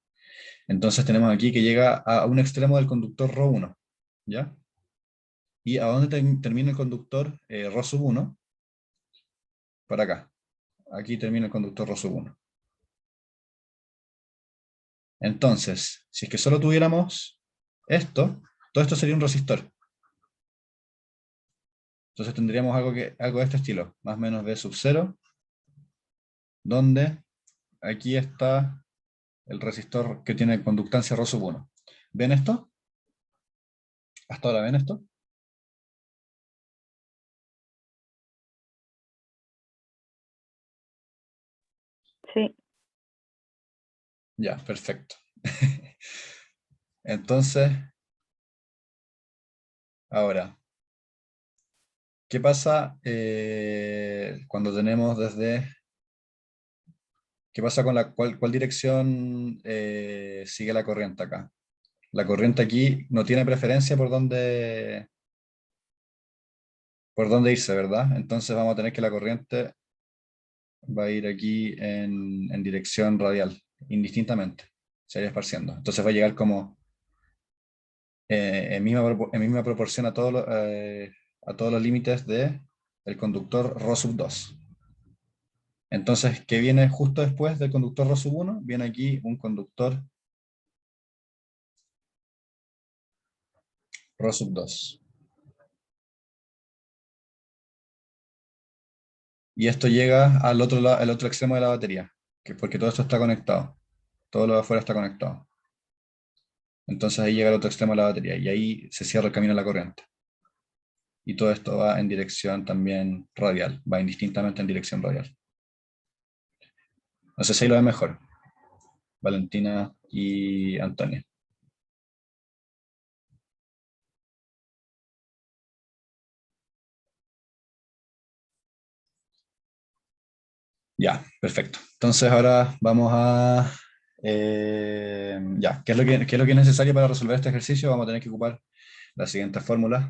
Entonces tenemos aquí que llega a un extremo del conductor ρ1, ¿ya? ¿Y a dónde termina el conductor ρ sub 1? Para acá. Aquí termina el conductor ρ sub 1. Entonces, si es que solo tuviéramos esto, todo esto sería un resistor. Entonces tendríamos algo de este estilo, más o menos V sub 0, donde aquí está el resistor que tiene conductancia ρ sub 1. ¿Ven esto? ¿Hasta ahora ven esto? Sí. Ya, perfecto. Entonces, ahora, ¿qué pasa cuando tenemos desde... ¿Qué pasa con cuál dirección sigue la corriente acá? La corriente aquí no tiene preferencia por dónde irse, ¿verdad? Entonces vamos a tener que la corriente va a ir aquí en dirección radial, indistintamente, se va a ir esparciendo. Entonces va a llegar como en misma proporción a todos los límites del conductor ρ sub 2. Entonces, ¿qué viene justo después del conductor ρ sub 1? Viene aquí un conductor ρ sub 2. Y esto llega al otro extremo de la batería, que es porque todo esto está conectado. Todo lo de afuera está conectado. Entonces ahí llega al otro extremo de la batería y ahí se cierra el camino de la corriente. Y todo esto va en dirección también radial, va indistintamente en dirección radial. No sé si ahí lo ven mejor, Valentina y Antonia. Ya, perfecto. Entonces ahora vamos a... ya, ¿qué es lo que es necesario para resolver este ejercicio? Vamos a tener que ocupar las siguientes fórmulas.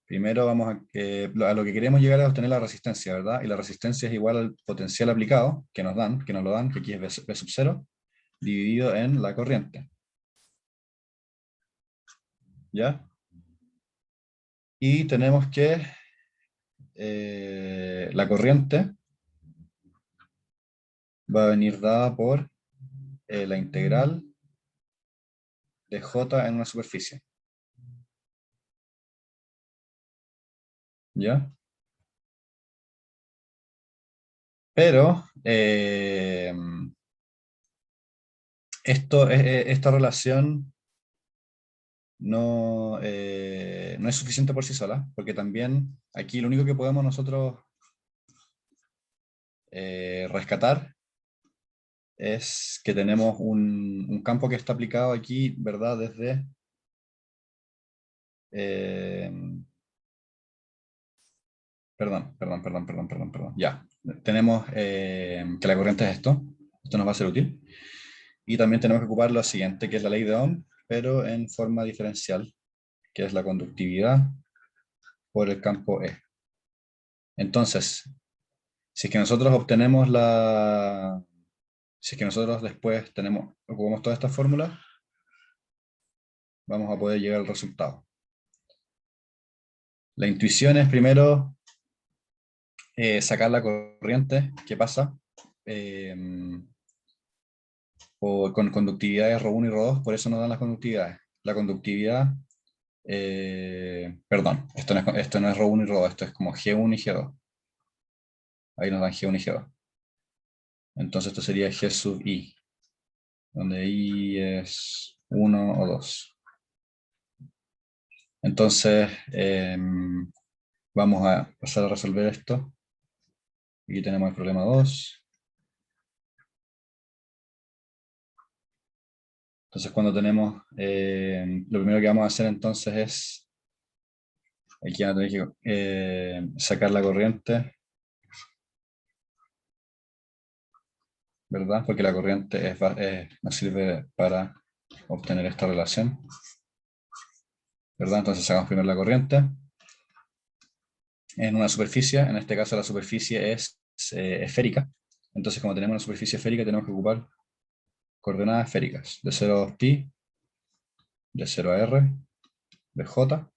Primero vamos a lo que queremos llegar a obtener la resistencia, ¿verdad? Y la resistencia es igual al potencial aplicado que nos lo dan, que aquí es V sub 0, dividido en la corriente. ¿Ya? Y tenemos que la corriente va a venir dada por la integral de J en una superficie. ¿Ya? Pero esta relación no es suficiente por sí sola, porque también aquí lo único que podemos nosotros rescatar es que tenemos un campo que está aplicado aquí, ¿verdad? Desde... perdón. Ya, tenemos que la corriente es esto. Esto nos va a ser útil. Y también tenemos que ocupar lo siguiente, que es la ley de Ohm, pero en forma diferencial, que es la conductividad por el campo E. Entonces, si es que nosotros obtenemos si es que nosotros después ocupamos todas estas fórmulas, vamos a poder llegar al resultado. La intuición es primero sacar la corriente que pasa con conductividades ρ1 y ρ2, por eso nos dan las conductividades. La conductividad, perdón, esto no es ρ1 y ρ2, esto es como G1 y G2. Ahí nos dan G1 y G2. Entonces esto sería G sub I, donde I es 1 o 2. Entonces, vamos a pasar a resolver esto. Aquí tenemos el problema 2. Entonces, cuando tenemos, lo primero que vamos a hacer entonces es Aquí van a tener que sacar la corriente, ¿verdad? Porque la corriente nos sirve para obtener esta relación, ¿verdad? Entonces sacamos primero la corriente en una superficie, en este caso la superficie es esférica. Entonces, como tenemos una superficie esférica, tenemos que ocupar coordenadas esféricas, de 0 a 2pi, de 0 a r, de j,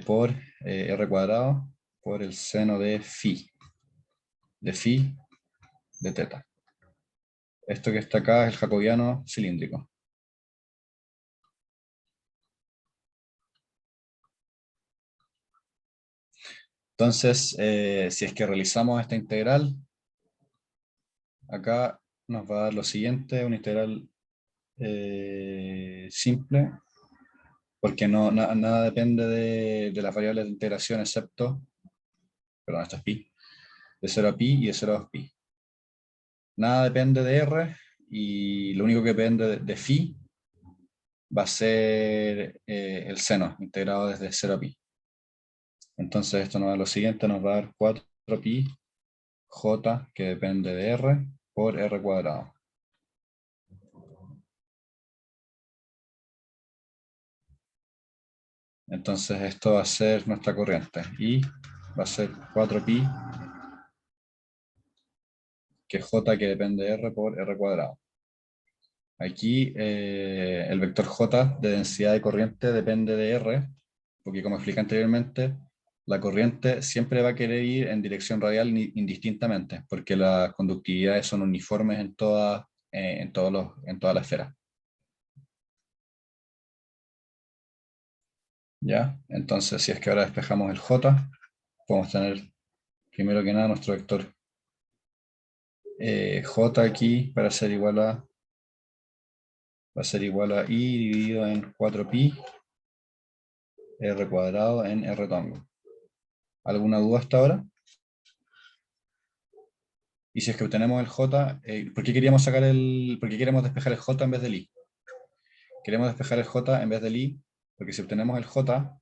por r cuadrado, por el seno de phi de teta. Esto que está acá es el jacobiano cilíndrico. Entonces, si es que realizamos esta integral, acá nos va a dar lo siguiente, una integral simple, porque nada depende de las variables de integración excepto, perdón, esto es pi, de 0 a pi y de 0 a 2pi. Nada depende de r, y lo único que depende de phi va a ser el seno, integrado desde 0 a pi. Entonces esto nos da lo siguiente, nos va a dar 4pi j, que depende de r, por r cuadrado. Entonces esto va a ser nuestra corriente, y va a ser 4pi, que j, que depende de r, por r cuadrado. Aquí el vector j de densidad de corriente depende de r, porque como expliqué anteriormente, la corriente siempre va a querer ir en dirección radial indistintamente, porque las conductividades son uniformes en toda la esfera. ¿Ya? Entonces, si es que ahora despejamos el j, podemos tener primero que nada nuestro vector j aquí va a ser igual a i dividido en 4pi r cuadrado en r tongo. ¿Alguna duda hasta ahora? Y si es que obtenemos el j, ¿por qué queremos despejar el j en vez del i? Queremos despejar el j en vez del i, porque si obtenemos el j,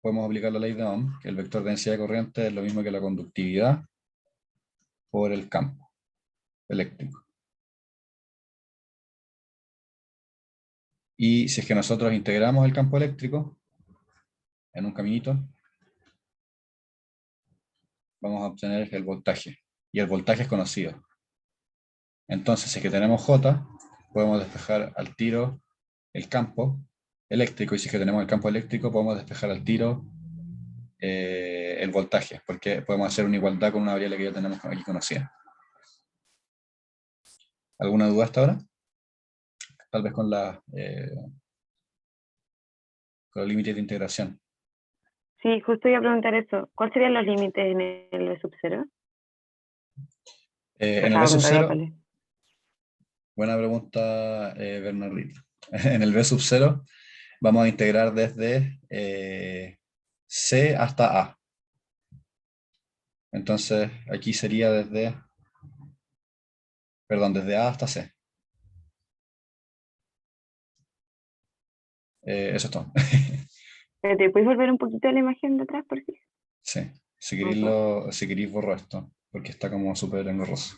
podemos aplicar la ley de Ohm, que el vector de densidad de corriente es lo mismo que la conductividad por el campo eléctrico. Y si es que nosotros integramos el campo eléctrico en un caminito, vamos a obtener el voltaje. Y el voltaje es conocido. Entonces, si es que tenemos J, podemos despejar al tiro el campo eléctrico. Y si es que tenemos el campo eléctrico, podemos despejar al tiro el voltaje, porque podemos hacer una igualdad con una variable que ya tenemos aquí conocida. ¿Alguna duda hasta ahora? Tal vez con los límites de integración. Sí, justo iba a preguntar eso. ¿Cuáles serían los límites en el V sub 0? En el V sub 0, buena pregunta, Bernardito. En el V sub 0 vamos a integrar desde C hasta A. Entonces aquí sería desde A hasta C. Eso es todo. ¿Te puedes volver un poquito a la imagen de atrás, por si? Sí, si queréis borro esto, porque está como súper engorroso.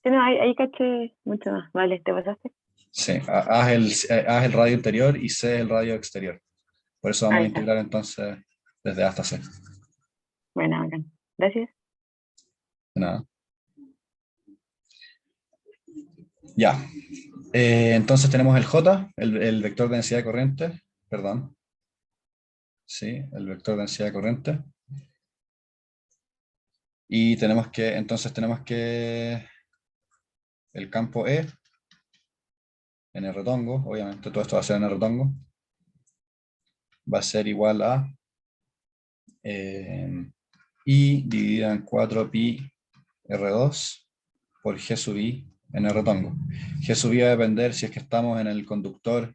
Sí, no, ahí caché mucho más. Vale, ¿te pasaste? Sí, A es el radio interior y C es el radio exterior. Por eso vamos a Ahí está. integrar entonces desde A hasta C. Bueno, bacán. Gracias. De nada. Ya. Entonces tenemos el J, el vector de densidad de corriente. Perdón. Sí, el vector de densidad de corriente. Y entonces tenemos que el campo E en R tongo, obviamente todo esto va a ser en R tongo, va a ser igual a I dividido en 4pi R2 por G sub I en R tongo. G sub I va a depender si es que estamos en el conductor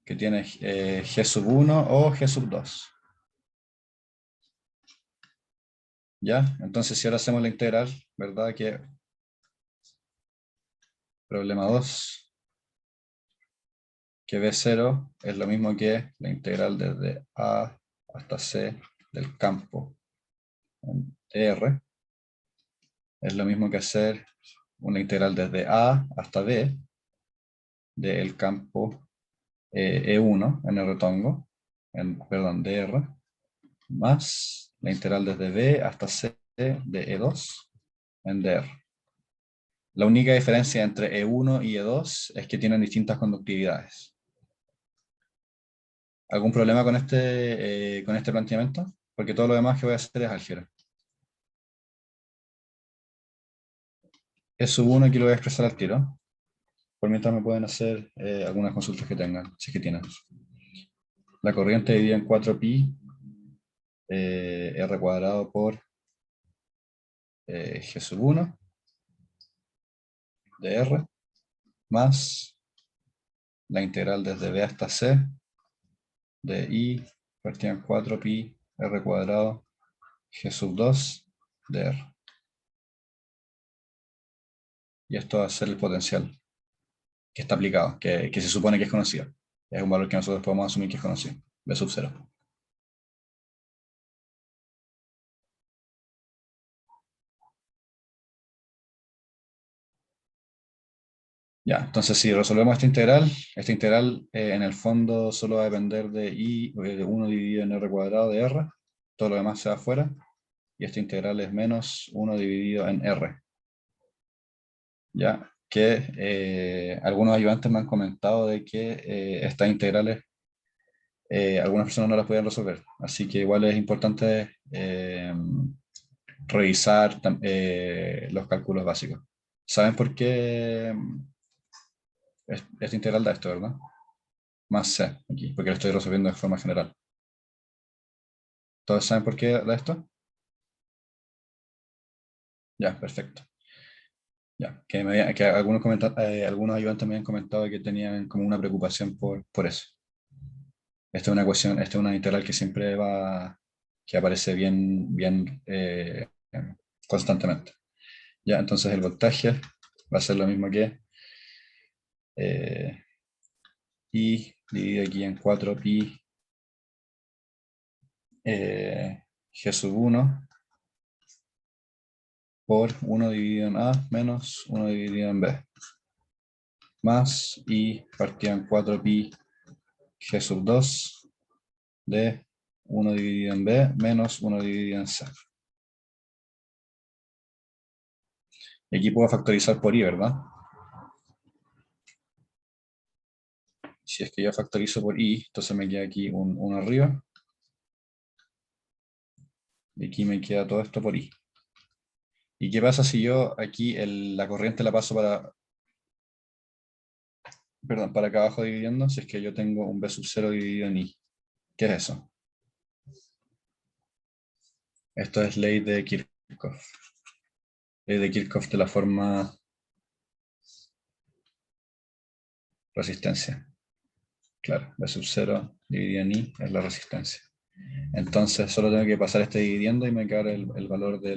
que tiene G sub 1 o G sub 2. ¿Ya? Entonces si ahora hacemos la integral, ¿verdad? Que problema 2, que B0 es lo mismo que la integral desde A hasta C del campo en R. Es lo mismo que hacer una integral desde A hasta B del campo E1 en el retongo, perdón, DR, más la integral desde B hasta C de E2 en DR. La única diferencia entre E1 y E2 es que tienen distintas conductividades. ¿Algún problema con este planteamiento? Porque todo lo demás que voy a hacer es álgebra. E1 aquí lo voy a expresar al tiro. Por mientras me pueden hacer algunas consultas que tengan, si es que tienen. La corriente dividida en 4pi r cuadrado por g sub 1 de r más la integral desde b hasta c de i partida en 4pi r cuadrado g sub 2 de r. Y esto va a ser el potencial que está aplicado, que se supone que es conocido. Es un valor que nosotros podemos asumir que es conocido, b sub 0. Ya, entonces si resolvemos esta integral en el fondo solo va a depender de i de 1 dividido en r cuadrado de r, todo lo demás se va afuera, y esta integral es menos 1 dividido en r. Ya, que algunos ayudantes me han comentado de que estas integrales algunas personas no las pueden resolver, así que igual es importante revisar los cálculos básicos. ¿Saben por qué esta integral da esto, verdad? Más c aquí, porque lo estoy resolviendo de forma general. ¿Todos saben por qué da esto? Ya, perfecto. Ya, que algunos ayudantes me han comentado que tenían como una preocupación por eso. Esta es una ecuación, esta es una integral que siempre que aparece bien constantemente. Ya, entonces el voltaje va a ser lo mismo que I dividido aquí en 4pi g sub 1 por 1 dividido en A menos 1 dividido en B. Más I partido en 4pi g sub 2 de 1 dividido en B menos 1 dividido en C. Y aquí puedo factorizar por I, ¿verdad? Si es que yo factorizo por I, entonces me queda aquí un 1 arriba. Y aquí me queda todo esto por I. ¿Y qué pasa si yo aquí la corriente la paso para acá abajo dividiendo? Si es que yo tengo un B sub 0 dividido en I. ¿Qué es eso? Esto es ley de Kirchhoff. Ley de Kirchhoff de la forma resistencia. Claro, B sub 0 dividido en I es la resistencia. Entonces solo tengo que pasar este dividiendo y me queda el valor de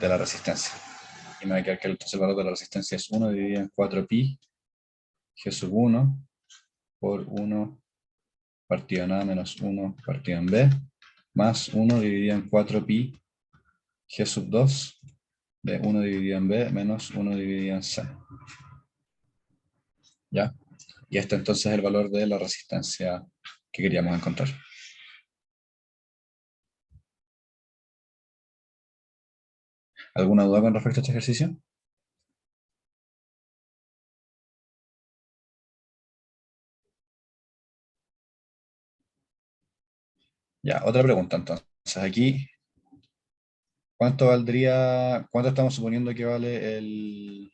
la resistencia. Y me va a quedar que entonces el valor de la resistencia es 1 dividido en 4pi g sub 1 por 1 partido en A menos 1 partido en B más 1 dividido en 4pi g sub 2 de 1 dividido en B menos 1 dividido en C. ¿Ya? Y este entonces es el valor de la resistencia que queríamos encontrar. ¿Alguna duda con respecto a este ejercicio? Ya, otra pregunta entonces. Aquí, cuánto estamos suponiendo que vale el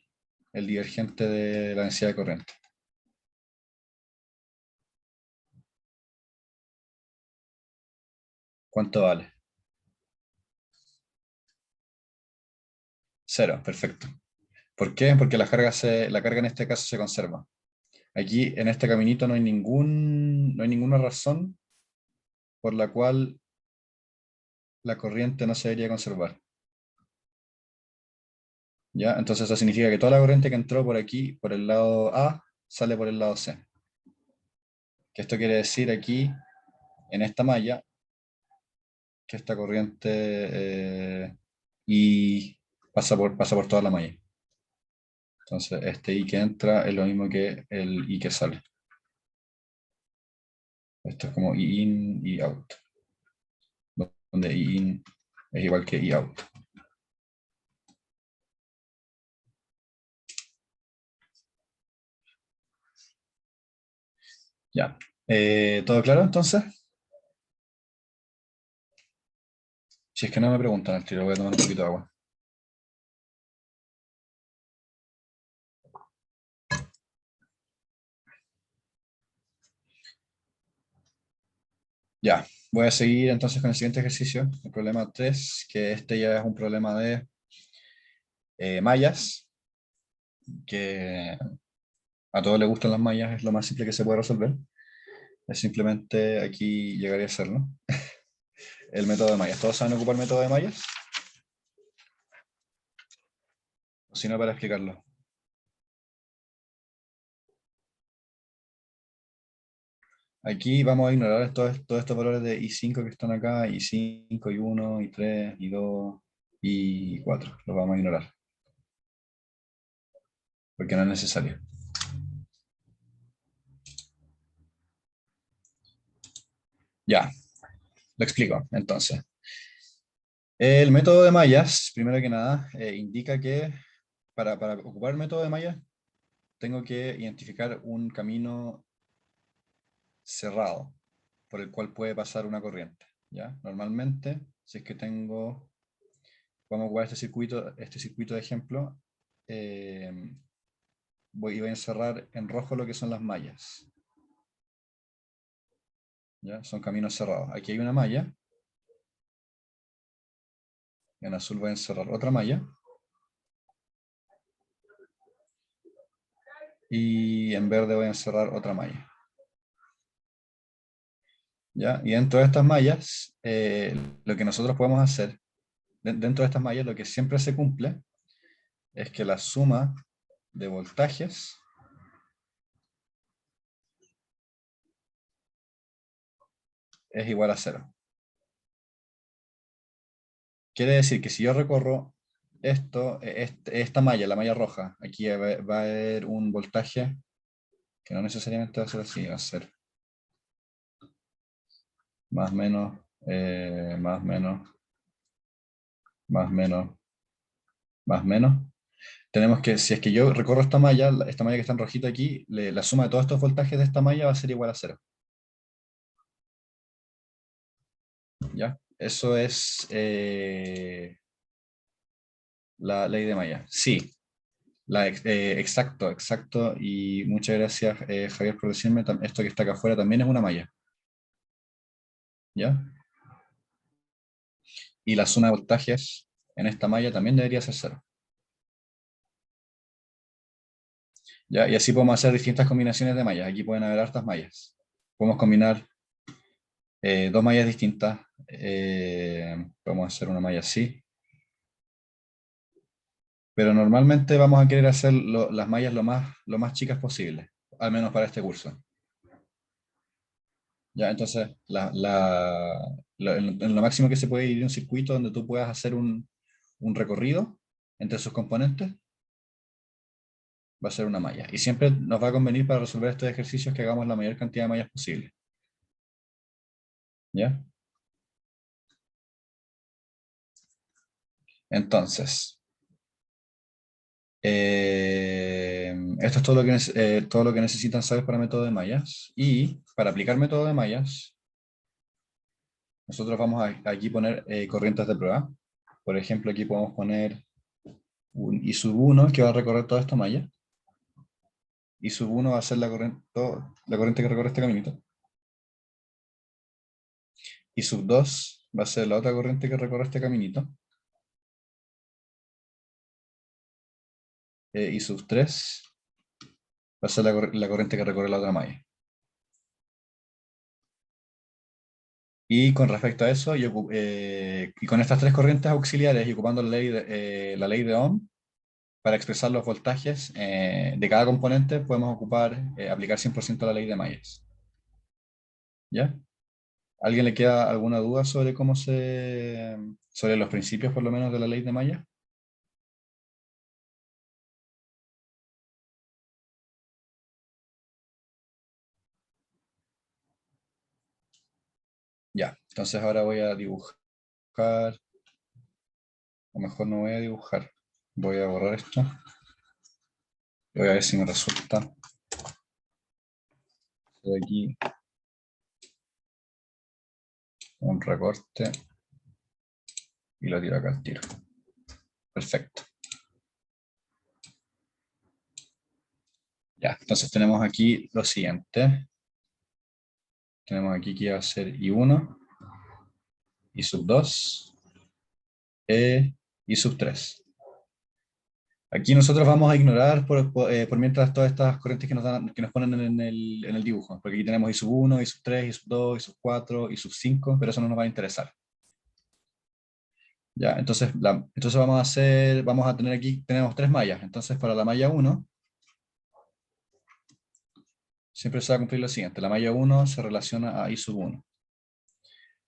divergente de la densidad de corriente? ¿Cuánto vale? 0, perfecto. ¿Por qué? Porque la carga en este caso se conserva. Aquí en este caminito no hay ninguna razón por la cual la corriente no se debería conservar. ¿Ya? Entonces eso significa que toda la corriente que entró por aquí, por el lado A, sale por el lado C. Que esto quiere decir aquí, en esta malla, que esta corriente I pasa por toda la malla. Entonces este I que entra es lo mismo que el I que sale. Esto es como I in, I out. Donde I in es igual que I out. Ya. ¿Todo claro entonces? Si es que no me preguntan al tiro, voy a tomar un poquito de agua. Ya, voy a seguir entonces con el siguiente ejercicio, el problema 3, que este ya es un problema de mallas, que a todos les gustan las mallas, es lo más simple que se puede resolver. Es simplemente aquí llegaría a ser, ¿no? El método de mallas. ¿Todos saben ocupar el método de mallas? O si no, para explicarlo. Aquí vamos a ignorar todos estos valores de I5 que están acá, I5, I1, I3, I2, I4. Los vamos a ignorar. Porque no es necesario. Ya, lo explico entonces. El método de mallas, primero que nada, indica que para ocupar el método de mallas tengo que identificar un camino cerrado por el cual puede pasar una corriente. ¿Ya? Normalmente, si es que vamos a ocupar este circuito de ejemplo, voy a encerrar en rojo lo que son las mallas. ¿Ya? Son caminos cerrados. Aquí hay una malla. En azul voy a encerrar otra malla. Y en verde voy a encerrar otra malla. ¿Ya? Y dentro de estas mallas, lo que nosotros podemos hacer, dentro de estas mallas, lo que siempre se cumple es que la suma de voltajes es igual a 0. Quiere decir que si yo recorro esta malla, la malla roja, aquí va a haber un voltaje que no necesariamente va a ser así, va a ser más menos, más menos, más menos, más menos. Tenemos que, si es que yo recorro esta malla que está en rojito aquí, la suma de todos estos voltajes de esta malla va a ser igual a 0. ¿Ya? Eso es la ley de Maya. Sí, exacto, exacto. Y muchas gracias, Javier, por decirme, esto que está acá afuera también es una malla. ¿Ya? Y la suma de voltajes en esta malla también debería ser 0. ¿Ya? Y así podemos hacer distintas combinaciones de mallas. Aquí pueden haber hartas mallas. Podemos combinar dos mallas distintas. Podemos hacer una malla así. Pero normalmente vamos a querer hacer las mallas lo más chicas posible, al menos para este curso. Ya, entonces, en lo máximo que se puede ir un circuito donde tú puedas hacer un recorrido entre sus componentes, va a ser una malla. Y siempre nos va a convenir para resolver estos ejercicios que hagamos la mayor cantidad de mallas posible. ¿Ya? Entonces, esto es todo lo que necesitan saber para método de mallas. Y para aplicar método de mallas, nosotros vamos a aquí poner corrientes de prueba. Por ejemplo, aquí podemos poner un I sub 1 que va a recorrer toda esta malla. I sub 1 va a ser la corriente que recorre este caminito. I sub 2 va a ser la otra corriente que recorre este caminito. I sub 3 va a ser la corriente que recorre la otra malla. Y con respecto a eso, y con estas tres corrientes auxiliares y ocupando la ley de Ohm, para expresar los voltajes de cada componente, podemos aplicar 100% la ley de Myers. ¿Ya? ¿Alguien le queda alguna duda sobre sobre los principios, por lo menos, de la ley de Myers? Ya, entonces ahora voy a dibujar, o mejor no voy a dibujar, voy a borrar esto. Voy a ver si me resulta. De aquí un recorte y lo tiro acá al tiro. Perfecto. Ya, entonces tenemos aquí lo siguiente. Tenemos aquí que va a ser I1, I2, I3. Aquí nosotros vamos a ignorar por mientras todas estas corrientes que nos ponen en el dibujo, porque aquí tenemos I1, I3, I2, I4, I5, pero eso no nos va a interesar. Ya, entonces, vamos a tener aquí, tenemos 3 mallas. Entonces, para la malla 1, siempre se va a cumplir lo siguiente. La malla 1 se relaciona a I1.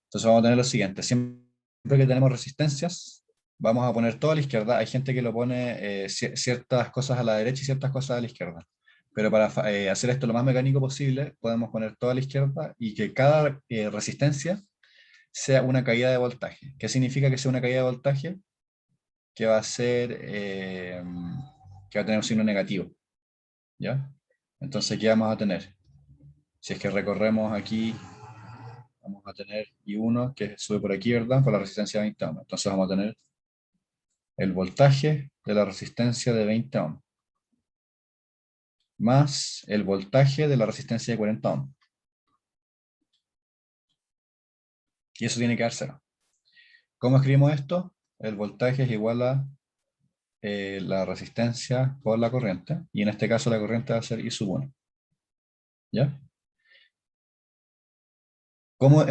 Entonces vamos a tener lo siguiente. Siempre que tenemos resistencias, vamos a poner todo a la izquierda. Hay gente que lo pone ciertas cosas a la derecha y ciertas cosas a la izquierda. Pero para hacer esto lo más mecánico posible, podemos poner todo a la izquierda y que cada resistencia sea una caída de voltaje. ¿Qué significa que sea una caída de voltaje? Que va a tener un signo negativo. ¿Ya? Entonces, ¿qué vamos a tener? Si es que recorremos aquí, vamos a tener I1 que sube por aquí, ¿verdad? Por la resistencia de 20 ohms. Entonces vamos a tener el voltaje de la resistencia de 20 ohms más el voltaje de la resistencia de 40 ohms. Y eso tiene que dar 0. ¿Cómo escribimos esto? El voltaje es igual a la resistencia por la corriente, y en este caso la corriente va a ser I1. ¿Ya? Como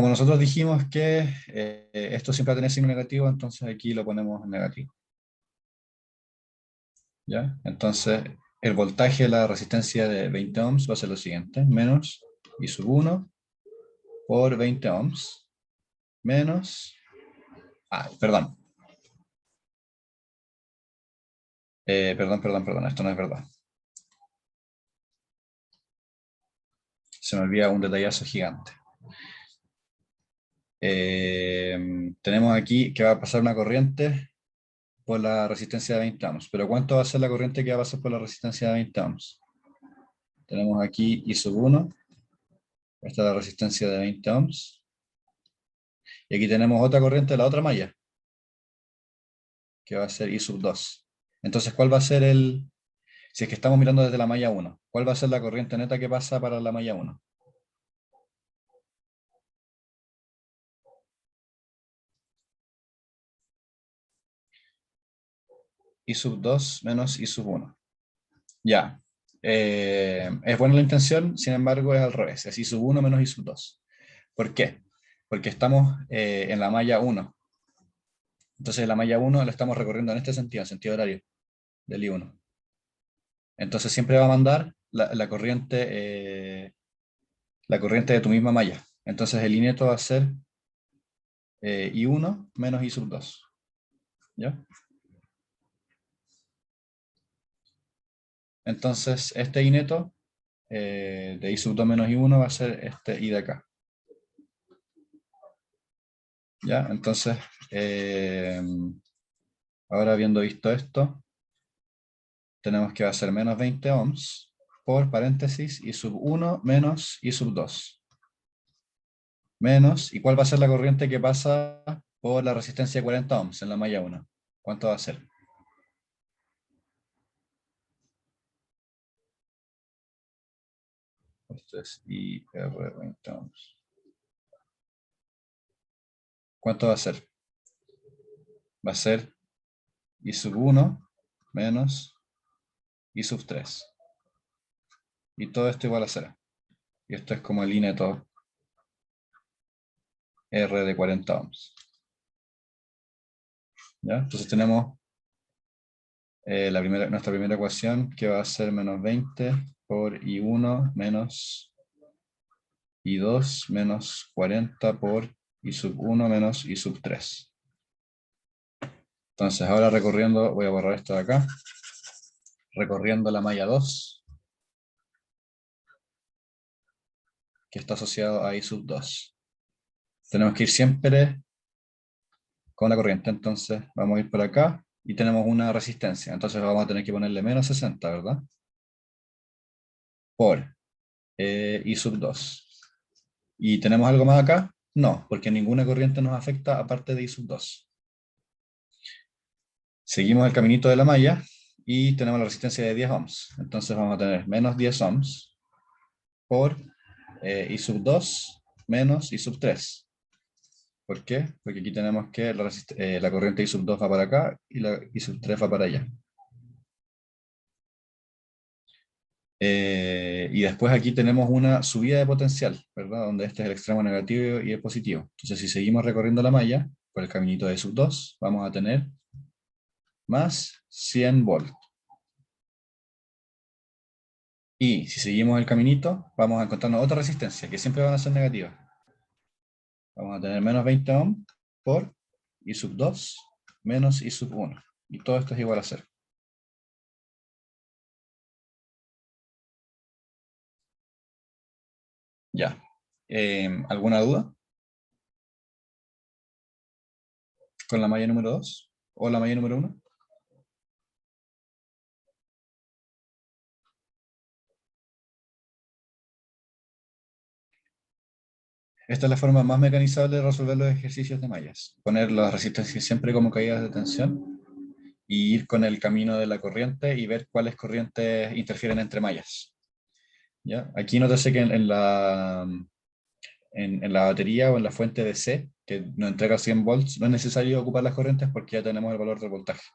nosotros dijimos que esto siempre va a tener signo negativo, entonces aquí lo ponemos en negativo. ¿Ya? Entonces, el voltaje de la resistencia de 20 ohms va a ser lo siguiente, menos I1 por 20 ohms, menos, perdón. Perdón, esto no es verdad. Se me olvida un detallazo gigante. Tenemos aquí que va a pasar una corriente por la resistencia de 20 ohms. Pero ¿cuánto va a ser la corriente que va a pasar por la resistencia de 20 ohms? Tenemos aquí I1, esta es la resistencia de 20 ohms. Y aquí tenemos otra corriente de la otra malla, que va a ser I2. Entonces, ¿cuál va a ser si es que estamos mirando desde la malla 1, cuál va a ser la corriente neta que pasa para la malla 1? I2 menos I1. Ya. Es buena la intención, sin embargo es al revés. Es I1 menos I2. ¿Por qué? Porque estamos en la malla 1. Entonces la malla 1 la estamos recorriendo en este sentido, en sentido horario del I1. Entonces siempre va a mandar la corriente de tu misma malla. Entonces el I neto va a ser I1 menos I2. ¿Ya? Entonces este I neto de I2 menos I1 va a ser este I de acá. ¿Ya? Entonces, ahora habiendo visto esto, tenemos que va a ser menos 20 ohms por paréntesis I1 menos I2. Menos, ¿y cuál va a ser la corriente que pasa por la resistencia de 40 ohms en la malla 1? ¿Cuánto va a ser? Esto es IR 20 ohms. ¿Cuánto va a ser? Va a ser I1 menos I3. Y todo esto igual a 0. Y esto es como el I neto R de 40 ohms. ¿Ya? Entonces tenemos nuestra primera ecuación, que va a ser menos 20 por I1 menos I2 menos 40 por I sub 1 menos I sub 3. Entonces ahora recorriendo, voy a borrar esto de acá, recorriendo la malla 2, que está asociado a I sub 2. Tenemos que ir siempre con la corriente, entonces vamos a ir por acá y tenemos una resistencia, entonces vamos a tener que ponerle menos 60, ¿verdad? Por I sub 2. ¿Y tenemos algo más acá? No, porque ninguna corriente nos afecta aparte de I sub 2. Seguimos el caminito de la malla y tenemos la resistencia de 10 ohms. Entonces vamos a tener menos 10 ohms por I sub 2 menos I sub 3. ¿Por qué? Porque aquí tenemos que la corriente I sub 2 va para acá y la I sub 3 va para allá. Y después aquí tenemos una subida de potencial, ¿verdad? Donde este es el extremo negativo y el positivo. Entonces si seguimos recorriendo la malla por el caminito de I sub 2, vamos a tener más 100 volts. Y si seguimos el caminito, vamos a encontrarnos otra resistencia, que siempre van a ser negativas. Vamos a tener menos 20 ohms por I sub 2 menos I sub 1. Y todo esto es igual a 0. Ya. ¿Alguna duda con la malla número 2 o la malla número 1? Esta es la forma más mecanizable de resolver los ejercicios de mallas. Poner las resistencias siempre como caídas de tensión y ir con el camino de la corriente y ver cuáles corrientes interfieren entre mallas. ¿Ya? Aquí nótese que en la batería o en la fuente DC, que nos entrega 100 volts, no es necesario ocupar las corrientes porque ya tenemos el valor del voltaje.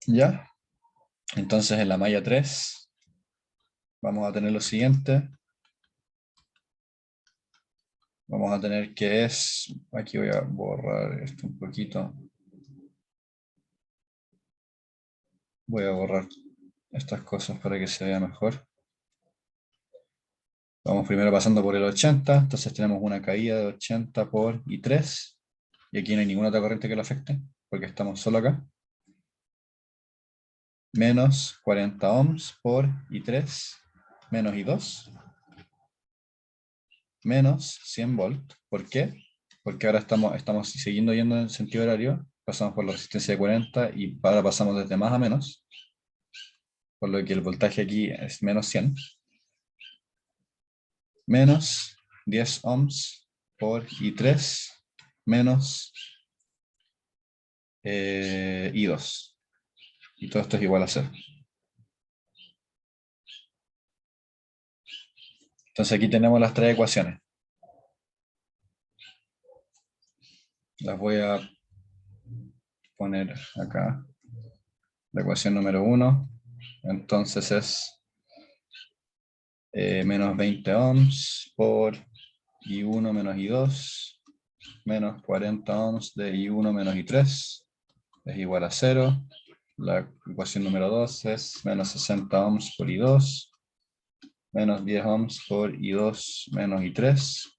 ¿Ya? Entonces en la malla 3 vamos a tener lo siguiente. Vamos a tener que es, aquí voy a borrar esto un poquito. Voy a borrar estas cosas para que se vea mejor. Vamos primero pasando por el 80, entonces tenemos una caída de 80 por I3, y aquí no hay ninguna otra corriente que lo afecte, porque estamos solo acá. Menos 40 ohms por I3, menos I2, menos 100 volts. ¿Por qué? Porque ahora estamos siguiendo yendo en sentido horario, pasamos por la resistencia de 40 y ahora pasamos desde más a menos, por lo que el voltaje aquí es menos 100. Menos 10 ohms por I3, menos I2. Y todo esto es igual a 0. Entonces aquí tenemos las tres ecuaciones. Las voy a poner acá. La ecuación número 1, entonces es menos 20 ohms por I1 menos I2, menos 40 ohms de I1 menos I3, es igual a 0. La ecuación número 2 es menos 60 ohms por I2, menos 10 ohms por I2 menos I3,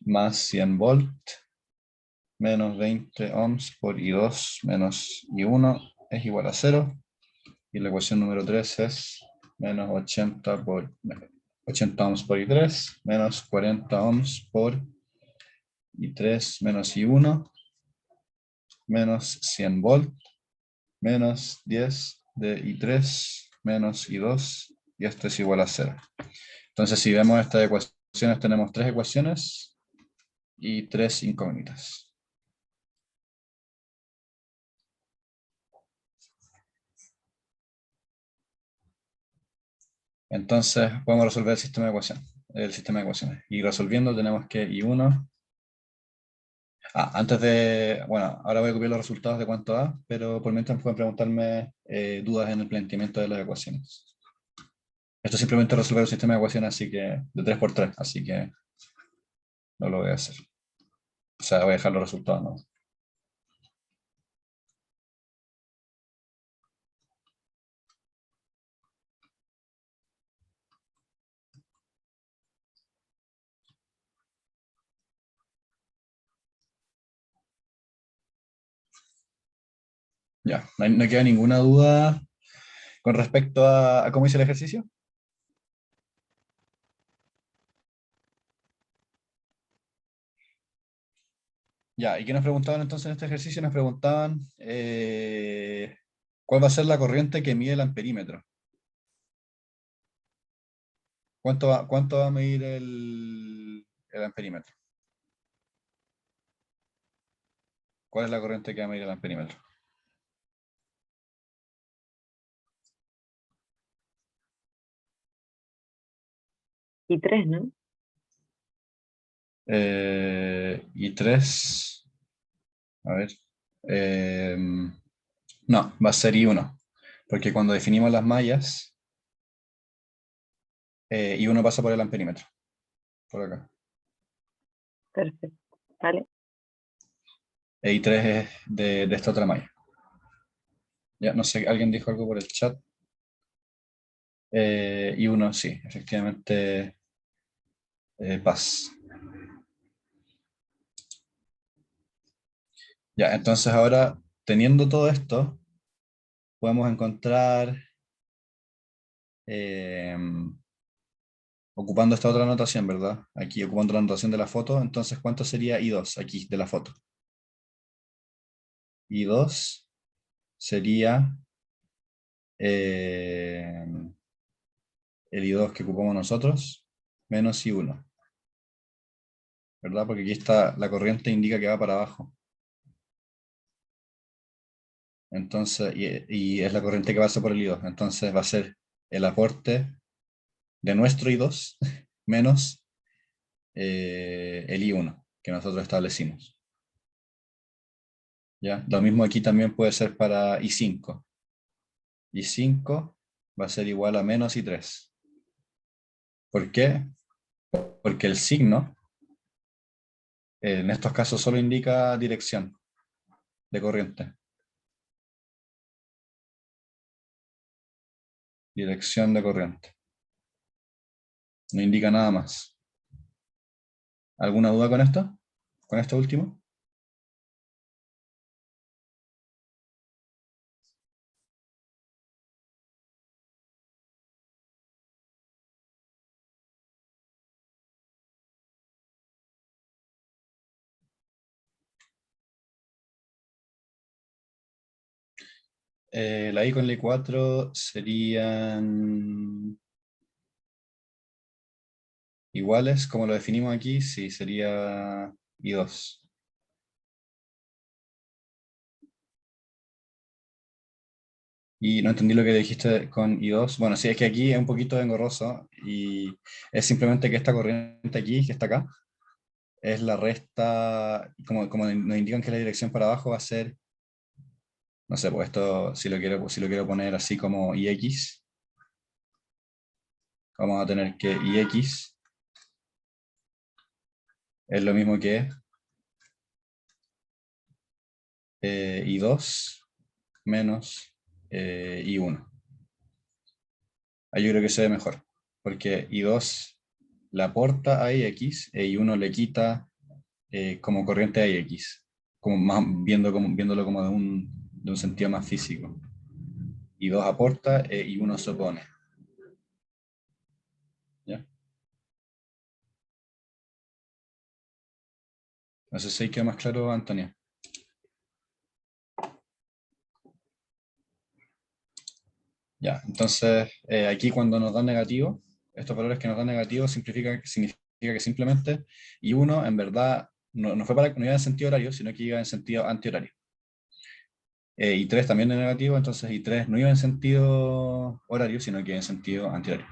más 100 volts, menos 20 ohms por I2 menos I1 es igual a 0. Y la ecuación número 3 es menos 80 ohms por I3, menos 40 ohms por I3 menos I1, menos 100 volts, menos 10 de I3 menos I2, y esto es igual a 0. Entonces, si vemos estas ecuaciones, tenemos tres ecuaciones y tres incógnitas. Entonces, podemos resolver el sistema de ecuaciones. Y resolviendo tenemos que I1... antes de... Bueno, ahora voy a copiar los resultados de cuánto da, pero por mientras pueden preguntarme dudas en el planteamiento de las ecuaciones. Esto es simplemente resolver el sistema de ecuaciones así que, de 3×3, así que no lo voy a hacer. O sea, voy a dejar los resultados, ¿no? Ya, no queda ninguna duda con respecto a cómo hice el ejercicio. Ya, ¿y qué nos preguntaban entonces en este ejercicio? Nos preguntaban ¿cuál va a ser la corriente que mide el amperímetro? ¿Cuánto va a medir el amperímetro? ¿Cuál es la corriente que va a medir el amperímetro? Y 3, ¿no? Y 3, a ver, eh, no, va a ser I1, porque cuando definimos las mallas, I1 pasa por el amperímetro, por acá. Perfecto. ¿Vale? E I3 es de esta otra malla. Ya, no sé, alguien dijo algo por el chat. I1, sí, efectivamente, paz. Ya, entonces ahora, teniendo todo esto, podemos encontrar, eh, ocupando esta otra notación, ¿verdad? Aquí, ocupando la notación de la foto, entonces, ¿cuánto sería I2 aquí, de la foto? I2 sería eh, el I2 que ocupamos nosotros, menos I1, ¿verdad? Porque aquí está, la corriente indica que va para abajo. Entonces, y es la corriente que pasa por el I2. Entonces va a ser el aporte de nuestro I2 menos el I1 que nosotros establecimos. ¿Ya? Lo mismo aquí también puede ser para I5. I5 va a ser igual a menos I3. ¿Por qué? Porque el signo en estos casos solo indica dirección de corriente. Dirección de corriente. No indica nada más. ¿Alguna duda con esto? ¿Con esto último? La I con la I4 serían iguales, como lo definimos aquí, sí, sería I2. Y no entendí lo que dijiste con I2. Bueno, sí, es que aquí es un poquito engorroso y es simplemente que esta corriente aquí, que está acá, es la resta, como nos indican que la dirección para abajo va a ser, no sé, pues esto, si lo quiero poner así como IX, vamos a tener que IX es lo mismo que I2 menos I1. Ahí yo creo que se ve mejor, porque I2 le aporta a IX e I1 le quita como corriente a IX, como más, viéndolo como de un sentido más físico. I2 aporta e I1 se opone. ¿Ya? No sé si ahí queda más claro, Antonio. Ya, entonces aquí cuando nos dan negativo, estos valores que nos dan negativo significa que simplemente I1 en verdad no fue no iba en sentido horario, sino que iba en sentido antihorario. Y 3 también es negativo, entonces y 3 no iba en sentido horario, sino que en sentido antihorario.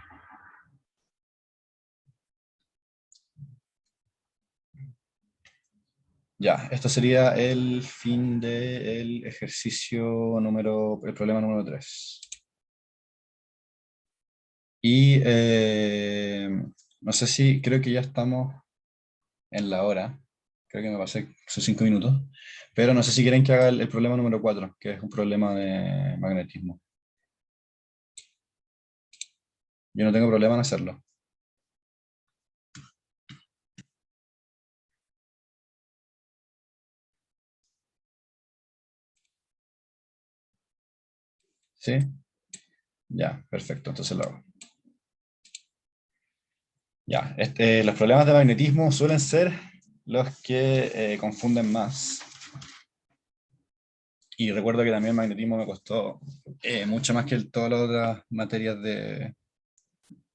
Ya, esto sería el fin del ejercicio el problema número 3. Y no sé si, creo que ya estamos en la hora, creo que me pasé sus 5 minutos, pero no sé si quieren que haga el problema número 4, que es un problema de magnetismo. Yo no tengo problema en hacerlo. ¿Sí? Ya, perfecto, entonces lo hago. Ya, los problemas de magnetismo suelen ser los que confunden más. Y recuerdo que también el magnetismo me costó mucho más que todas las otras materias de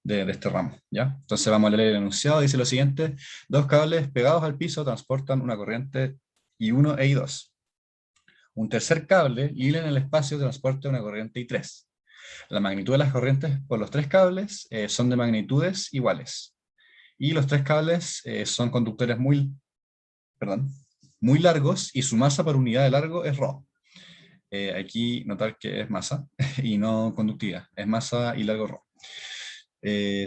este ramo, ¿ya? Entonces vamos a leer el enunciado, dice lo siguiente: dos cables pegados al piso transportan una corriente I1 e I2. Un tercer cable hila en el espacio transporta una corriente I3. La magnitud de las corrientes por los tres cables son de magnitudes iguales. Y los tres cables son conductores muy largos y su masa por unidad de largo es ρ. Aquí notar que es masa y no conductividad, es masa y largo ρ.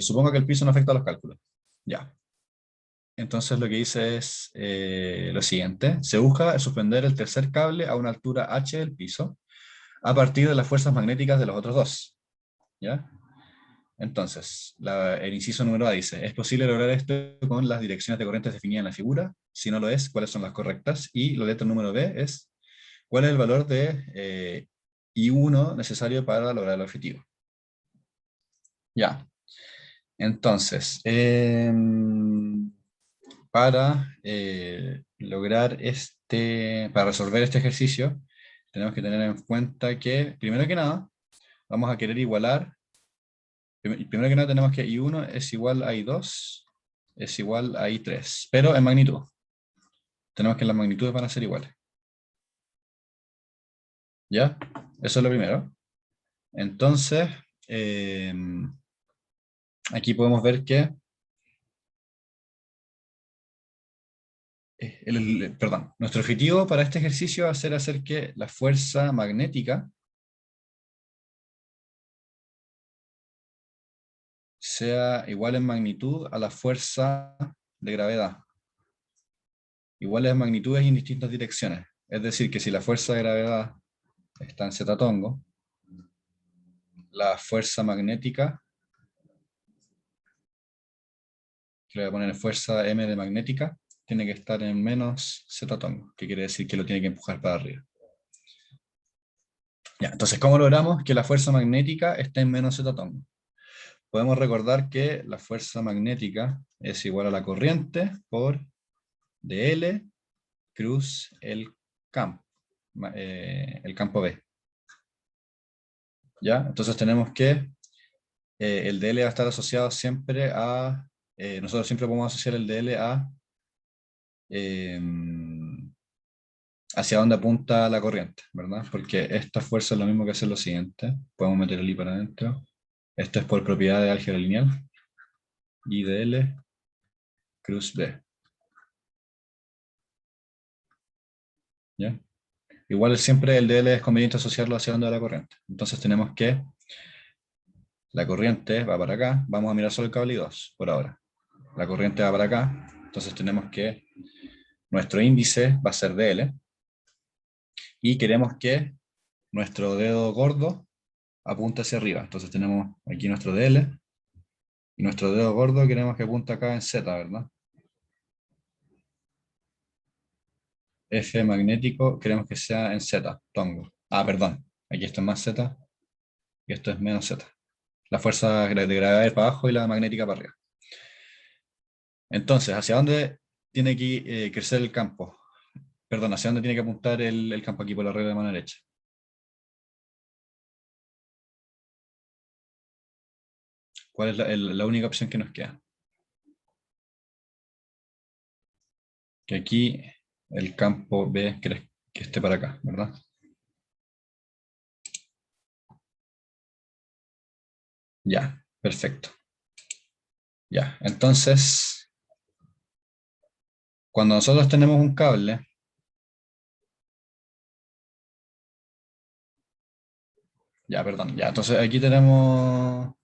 Supongo que el piso no afecta a los cálculos. Ya. Entonces lo que dice es lo siguiente: se busca suspender el tercer cable a una altura h del piso a partir de las fuerzas magnéticas de los otros dos. ¿Ya? Entonces, el inciso número A dice: ¿es posible lograr esto con las direcciones de corrientes definidas en la figura? Si no lo es, ¿cuáles son las correctas? Y la letra número B es: ¿cuál es el valor de I1 necesario para lograr el objetivo? Ya. Entonces, para resolver este ejercicio, tenemos que tener en cuenta que, primero que nada, vamos a querer igualar. Primero que nada tenemos que I1 es igual a I2 es igual a I3, pero en magnitud. Tenemos que las magnitudes van a ser iguales. ¿Ya? Eso es lo primero. Entonces, aquí podemos ver que, perdón, nuestro objetivo para este ejercicio va a ser hacer que la fuerza magnética sea igual en magnitud a la fuerza de gravedad. Iguales en magnitudes y en distintas direcciones. Es decir, que si la fuerza de gravedad está en z tongo, la fuerza magnética, que le voy a poner fuerza m de magnética, tiene que estar en menos z tongo, que quiere decir que lo tiene que empujar para arriba. Ya, entonces, ¿cómo logramos que la fuerza magnética esté en menos z tongo? Podemos recordar que la fuerza magnética es igual a la corriente por dl cruz el campo B. ¿Ya? Entonces tenemos que el dl va a estar asociado siempre a, nosotros siempre podemos asociar el dl a hacia dónde apunta la corriente, ¿verdad? Porque esta fuerza es lo mismo que hacer lo siguiente. Podemos meter el I para adentro. Esto es por propiedad de álgebra lineal. I de L cruz B. ¿Ya? Igual siempre el DL es conveniente asociarlo hacia dónde va la corriente. Entonces tenemos que la corriente va para acá. Vamos a mirar solo el cable I2 por ahora. La corriente va para acá. Entonces tenemos que nuestro índice va a ser DL. Y queremos que nuestro dedo gordo apunte hacia arriba. Entonces tenemos aquí nuestro DL. Y nuestro dedo gordo queremos que apunte acá en Z, ¿verdad? F magnético queremos que sea en Z, tongo. Ah, perdón. Aquí esto es más Z y esto es menos Z. La fuerza de gravedad es para abajo y la magnética para arriba. Entonces, ¿hacia dónde tiene que crecer el campo? Perdón, ¿hacia dónde tiene que apuntar el campo aquí por la regla de mano derecha? ¿Cuál es la única opción que nos queda? Que aquí el campo B que esté para acá, ¿verdad? Ya, perfecto. Ya, entonces, cuando nosotros tenemos un cable, ya, perdón, ya, entonces aquí tenemos,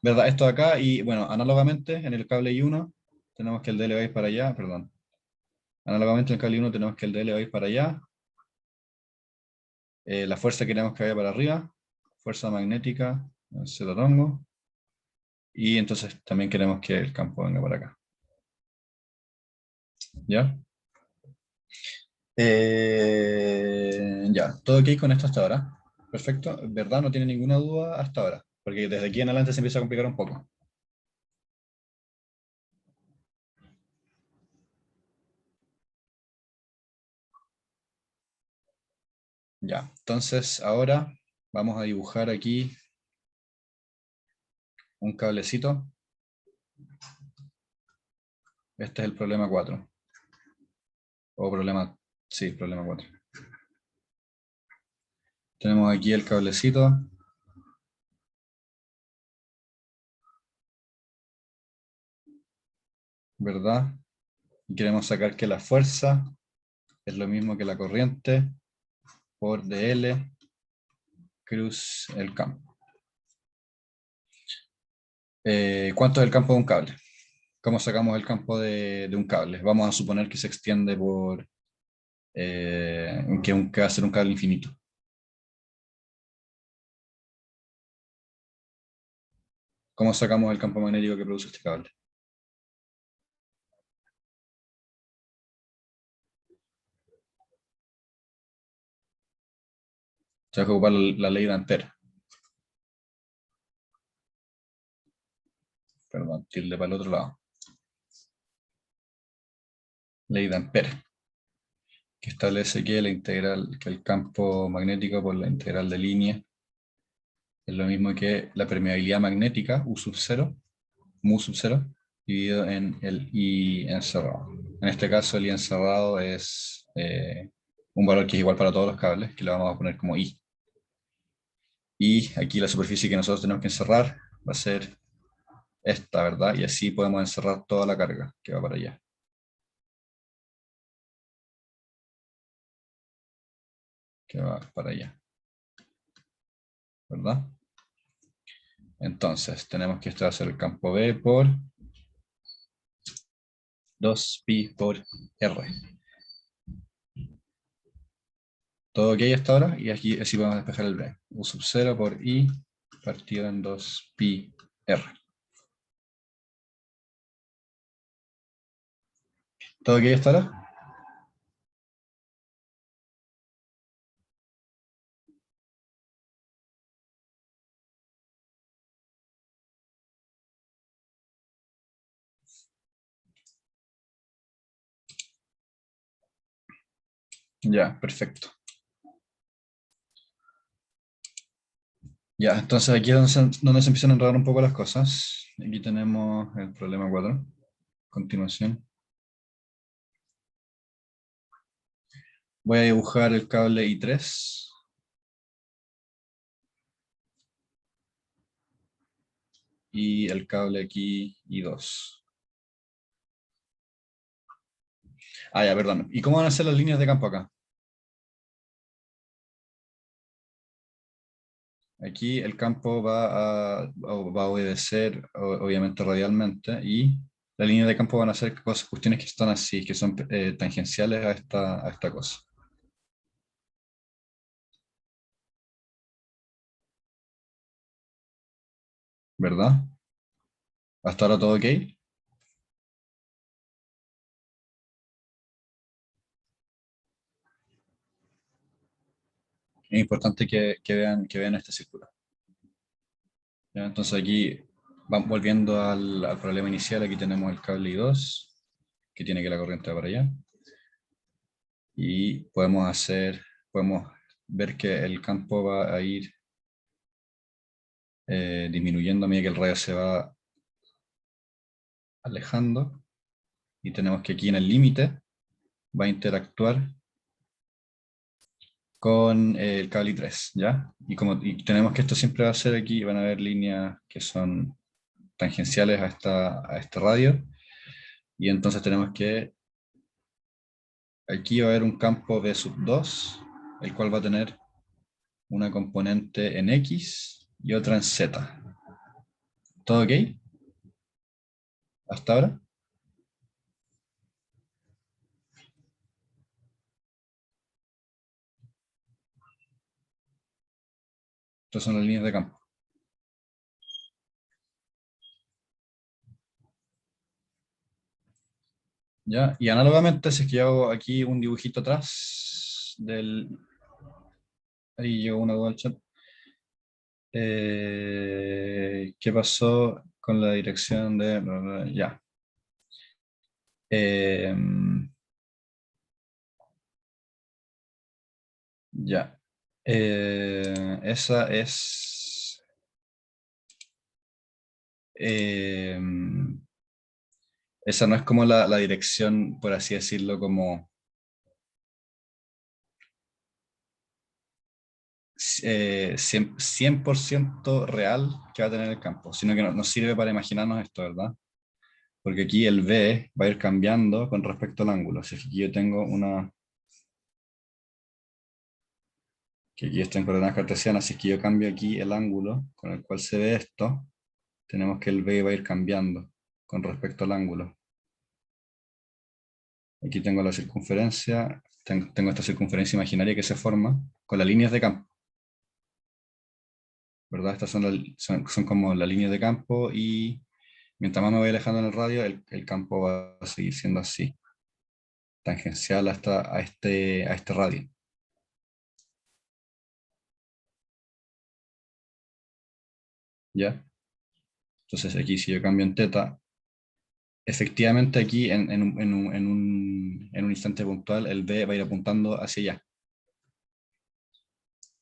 ¿verdad? Esto de acá, y bueno, análogamente en el cable I1 tenemos que el DL va a ir para allá, perdón. Análogamente en el cable I1 tenemos que el DL va a ir para allá. La fuerza que queremos que vaya para arriba, fuerza magnética, Z tongo. Y entonces también queremos que el campo venga para acá. ¿Ya? Ya, todo ok con esto hasta ahora. Perfecto, ¿verdad? No tiene ninguna duda hasta ahora, porque desde aquí en adelante se empieza a complicar un poco. Ya, entonces ahora vamos a dibujar aquí un cablecito. Este es el problema 4. O problema, sí, problema 4. Tenemos aquí el cablecito. ¿Verdad? Y queremos sacar que la fuerza es lo mismo que la corriente por dl cruz el campo. ¿Cuánto es el campo de un cable? ¿Cómo sacamos el campo de un cable? Vamos a suponer que se extiende por que va a ser un cable infinito. ¿Cómo sacamos el campo magnético que produce este cable? Se va a ocupar la ley de Ampère. Perdón, tilde para el otro lado. Ley de Ampère, que establece que que el campo magnético por la integral de línea es lo mismo que la permeabilidad magnética, U sub 0, mu sub 0, dividido en el I encerrado. En este caso, el I encerrado es un valor que es igual para todos los cables, que le vamos a poner como I. Y aquí la superficie que nosotros tenemos que encerrar va a ser esta, ¿verdad? Y así podemos encerrar toda la carga que va para allá. Que va para allá. ¿Verdad? Entonces, tenemos que esto hacer el campo B por 2pi por R. ¿Todo ok hasta ahora? Y aquí así podemos despejar el B. U sub 0 por I partido en 2pi R. ¿Todo ok hasta ahora? Ya, perfecto. Ya, entonces aquí es donde se empiezan a enredar un poco las cosas. Aquí tenemos el problema 4. Continuación. Voy a dibujar el cable I3. Y el cable aquí I2. Ah, ya, perdón. ¿Y cómo van a ser las líneas de campo acá? Aquí el campo va a obedecer, obviamente, radialmente, y las líneas de campo van a ser cuestiones que están así, que son tangenciales a esta cosa. ¿Verdad? ¿Hasta ahora todo ok? Es importante que vean este círculo. ¿Ya? Entonces aquí, vamos volviendo al problema inicial, aquí tenemos el cable I2, que tiene que la corriente va para allá. Y podemos ver que el campo va a ir disminuyendo a medida que el radio se va alejando. Y tenemos que aquí en el límite va a interactuar con el cable I3, ¿ya? Y tenemos que esto siempre va a ser aquí, van a haber líneas que son tangenciales a este radio, y entonces tenemos que, aquí va a haber un campo B sub 2, el cual va a tener una componente en X y otra en Z. ¿Todo ok? ¿Hasta ahora? Estas son las líneas de campo. ¿Ya? Y análogamente, si es que yo hago aquí un dibujito atrás ahí llegó una duda al chat. ¿Qué pasó con la dirección de... Ya. Ya. Esa es... esa no es como la dirección, por así decirlo, como 100% real que va a tener el campo, sino que nos sirve para imaginarnos esto, ¿verdad? Porque aquí el B va a ir cambiando con respecto al ángulo. Si es que aquí yo tengo una... que aquí está en coordenadas cartesianas, si es que yo cambio aquí el ángulo con el cual se ve esto, tenemos que el B va a ir cambiando con respecto al ángulo. Aquí tengo la circunferencia, tengo esta circunferencia imaginaria que se forma con las líneas de campo, ¿verdad? Estas son como las líneas de campo y mientras más me voy alejando en el radio, el campo va a seguir siendo así, tangencial a este radio. ¿Ya? Entonces aquí si yo cambio en teta, efectivamente aquí en un instante puntual el B va a ir apuntando hacia allá.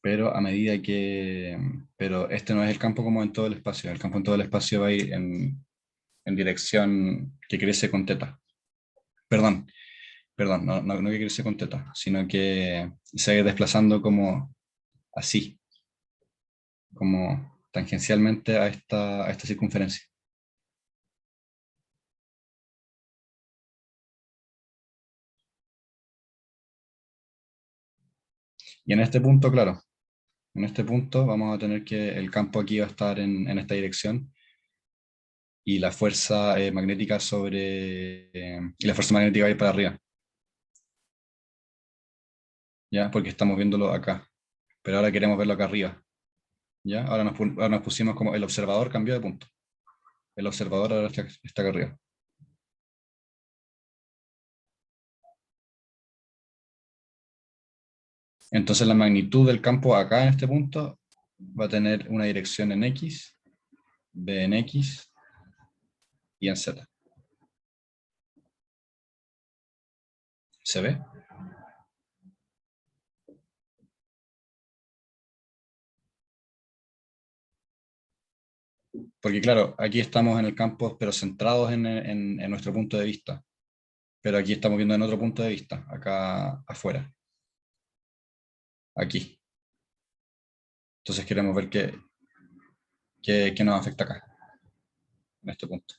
Pero a medida que... Pero este no es el campo como en todo el espacio. El campo en todo el espacio va a ir en dirección que crece con teta. Perdón, no que crece con teta, sino que se va a ir desplazando como así, como tangencialmente a esta circunferencia. Y en este punto, claro, en este punto vamos a tener que el campo aquí va a estar en esta dirección y la fuerza magnética y la fuerza magnética va a ir para arriba, ¿ya? Porque estamos viéndolo acá, pero ahora queremos verlo acá arriba, ¿ya? Ahora nos pusimos como el observador cambió de punto. El observador ahora está acá arriba. Entonces la magnitud del campo acá en este punto va a tener una dirección en X, B en X y en Z. ¿Se ve? Porque claro, aquí estamos en el campo, pero centrados en nuestro punto de vista. Pero aquí estamos viendo en otro punto de vista, acá afuera. Aquí. Entonces queremos ver qué nos afecta acá, en este punto.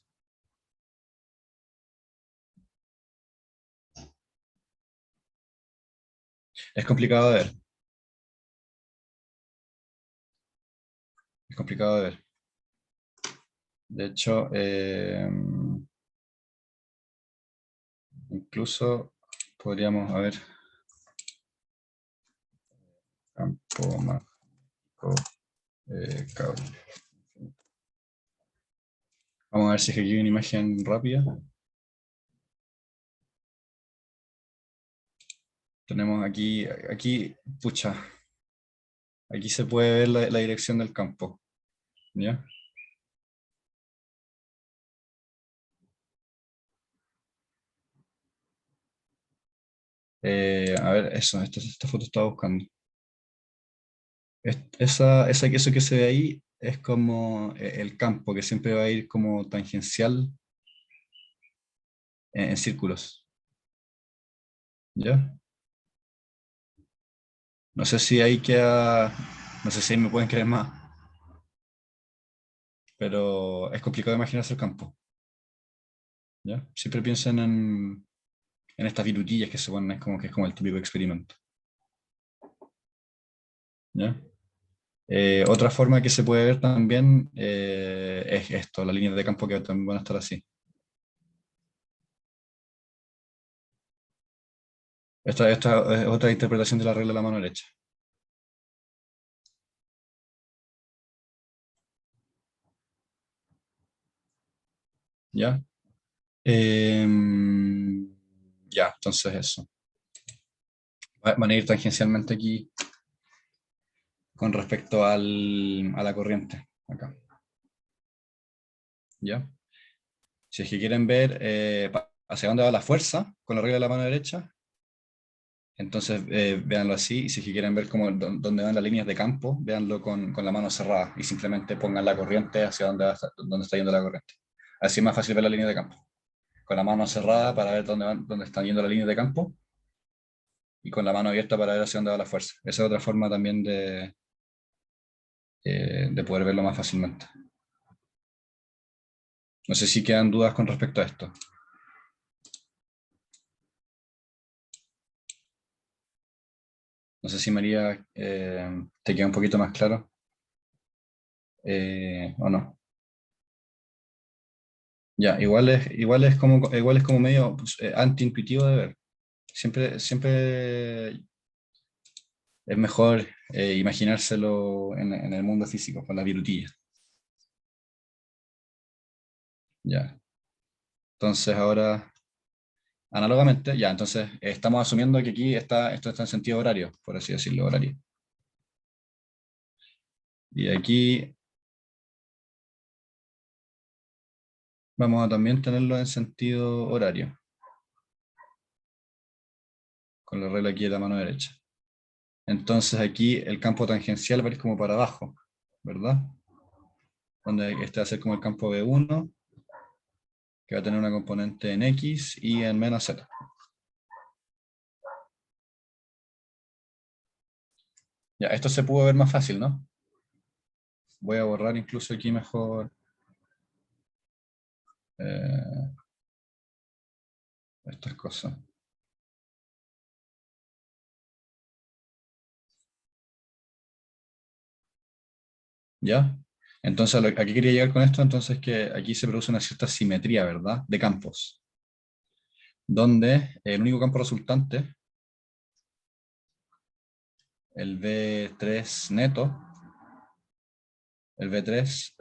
Es complicado de ver. Es complicado de ver. De hecho, incluso podríamos, a ver, campo mágico, cable. Vamos a ver si es que aquí hay una imagen rápida. Tenemos aquí, pucha, aquí se puede ver la dirección del campo, ¿ya? A ver, esta foto estaba buscando. Eso que se ve ahí es como el campo, que siempre va a ir como tangencial en círculos, ¿ya? No sé si ahí queda, no sé si ahí me pueden creer más, pero es complicado imaginarse el campo, ¿ya? Siempre piensen en estas virutillas que se ponen, que es como el típico experimento, ¿ya? Otra forma que se puede ver también es esto, las líneas de campo que también van a estar así. Esta es otra interpretación de la regla de la mano derecha. ¿Ya? Ya, entonces eso. Van a ir tangencialmente aquí con respecto a la corriente, acá. ¿Ya? Si es que quieren ver hacia dónde va la fuerza con la regla de la mano derecha, entonces véanlo así, y si es que quieren ver dónde van las líneas de campo, véanlo con la mano cerrada y simplemente pongan la corriente hacia dónde está yendo la corriente. Así es más fácil ver la línea de campo. Con la mano cerrada para ver dónde están yendo las líneas de campo, y con la mano abierta para ver hacia dónde va la fuerza. Esa es otra forma también de poder verlo más fácilmente. No sé si quedan dudas con respecto a esto. No sé si María te queda un poquito más claro o no. Ya, igual es como medio pues, antiintuitivo de ver. Siempre es mejor imaginárselo en el mundo físico, con la virutilla. Ya. Entonces ahora, análogamente, ya, entonces estamos asumiendo que aquí esto está en sentido horario, por así decirlo, horario. Y aquí vamos a también tenerlo en sentido horario, con la regla aquí de la mano derecha. Entonces aquí el campo tangencial va a ir como para abajo, ¿verdad? Donde este va a ser como el campo B1, que va a tener una componente en X y en menos Z. Ya, esto se pudo ver más fácil, ¿no? Voy a borrar incluso aquí mejor estas cosas. ¿Ya? Entonces, aquí quería llegar con esto, entonces que aquí se produce una cierta simetría, ¿verdad? De campos, donde el único campo resultante, el V3 neto, el V3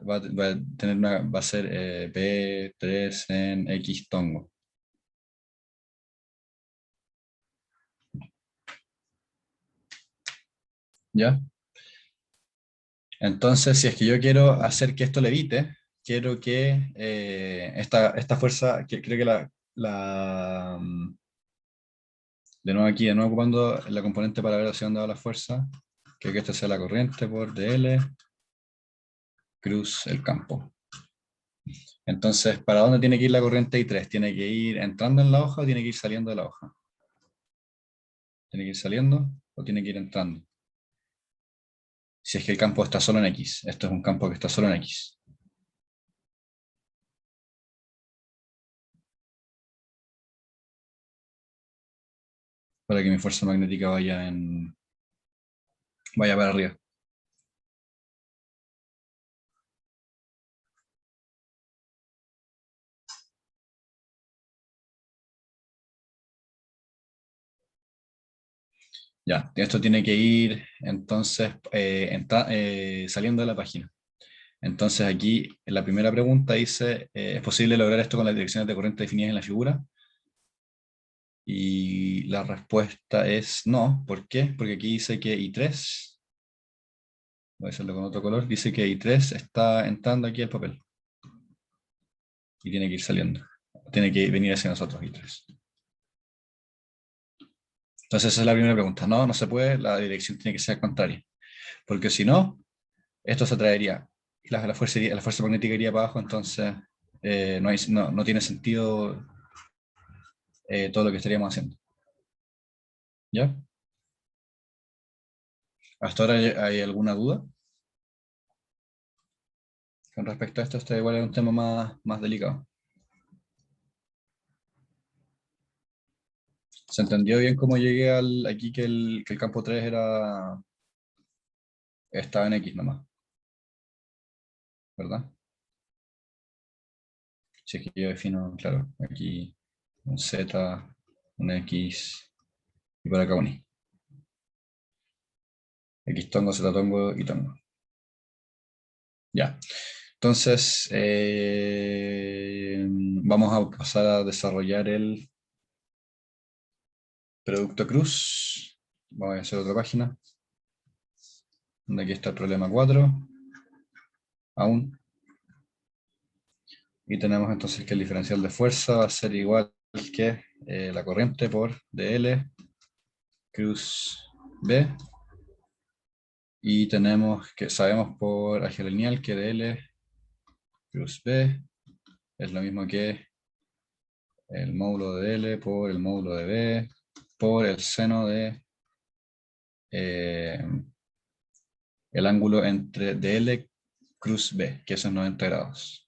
va a ser V3 en X tongo. ¿Ya? Entonces, si es que yo quiero hacer que esto levite, quiero que esta fuerza, que creo que de nuevo ocupando la componente para ver hacia dónde va la fuerza, que esta sea la corriente por dl, cruz el campo. Entonces, ¿para dónde tiene que ir la corriente I3? ¿Tiene que ir entrando en la hoja o tiene que ir saliendo de la hoja? ¿Tiene que ir saliendo o tiene que ir entrando? Si es que el campo está solo en X. Esto es un campo que está solo en X. Para que mi fuerza magnética vaya para arriba. Ya, esto tiene que ir entonces saliendo de la página. Entonces aquí en la primera pregunta dice, ¿es posible lograr esto con las direcciones de corriente definidas en la figura? Y la respuesta es no. ¿Por qué? Porque aquí dice que I3, voy a hacerlo con otro color, dice que I3 está entrando aquí al papel. Y tiene que ir saliendo. Tiene que venir hacia nosotros I3. Entonces esa es la primera pregunta. No, no se puede, la dirección tiene que ser contraria. Porque si no, esto se atraería. Y la fuerza magnética iría para abajo, entonces no tiene sentido todo lo que estaríamos haciendo. ¿Ya? ¿Hasta ahora hay alguna duda? Con respecto a esto, este igual es un tema más delicado. ¿Se entendió bien cómo llegué aquí que el campo 3 estaba en X nomás? ¿Verdad? Si es que yo defino, claro, aquí un Z, un X y por acá un Y. X tongo, Z tongo y tongo. Ya. Entonces, vamos a pasar a desarrollar el producto cruz. Vamos a hacer otra página. donde aquí está el problema 4, aún. Y tenemos entonces que el diferencial de fuerza va a ser igual que la corriente por dl cruz B. Y tenemos que, sabemos por álgebra lineal que dl cruz B es lo mismo que el módulo de dl por el módulo de B por el seno de el ángulo entre dl cruz B, que eso es 90 grados.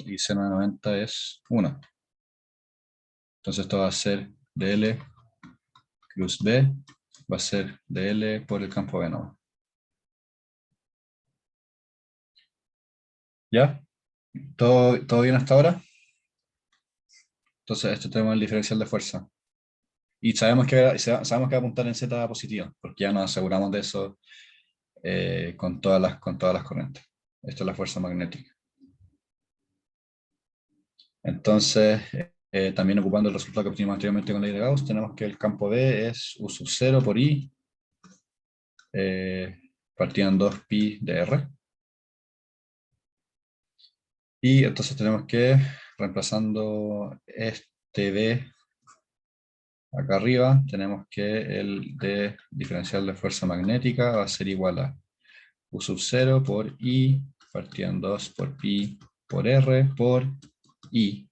Y seno de 90 es 1. Entonces esto va a ser dl cruz B, va a ser dl por el campo B, ¿no? ¿Ya? ¿Todo bien hasta ahora? Entonces esto tenemos el diferencial de fuerza. Y sabemos que va a apuntar en Z positiva, porque ya nos aseguramos de eso con todas las corrientes. Esto es la fuerza magnética. Entonces, también ocupando el resultado que obtuvimos anteriormente con la ley de Gauss, tenemos que el campo B es U sub 0 por I, partido en 2pi de R. Y entonces tenemos que, reemplazando este B acá arriba, tenemos que el de diferencial de fuerza magnética va a ser igual a U sub 0 por I, partido en 2 por pi por R por I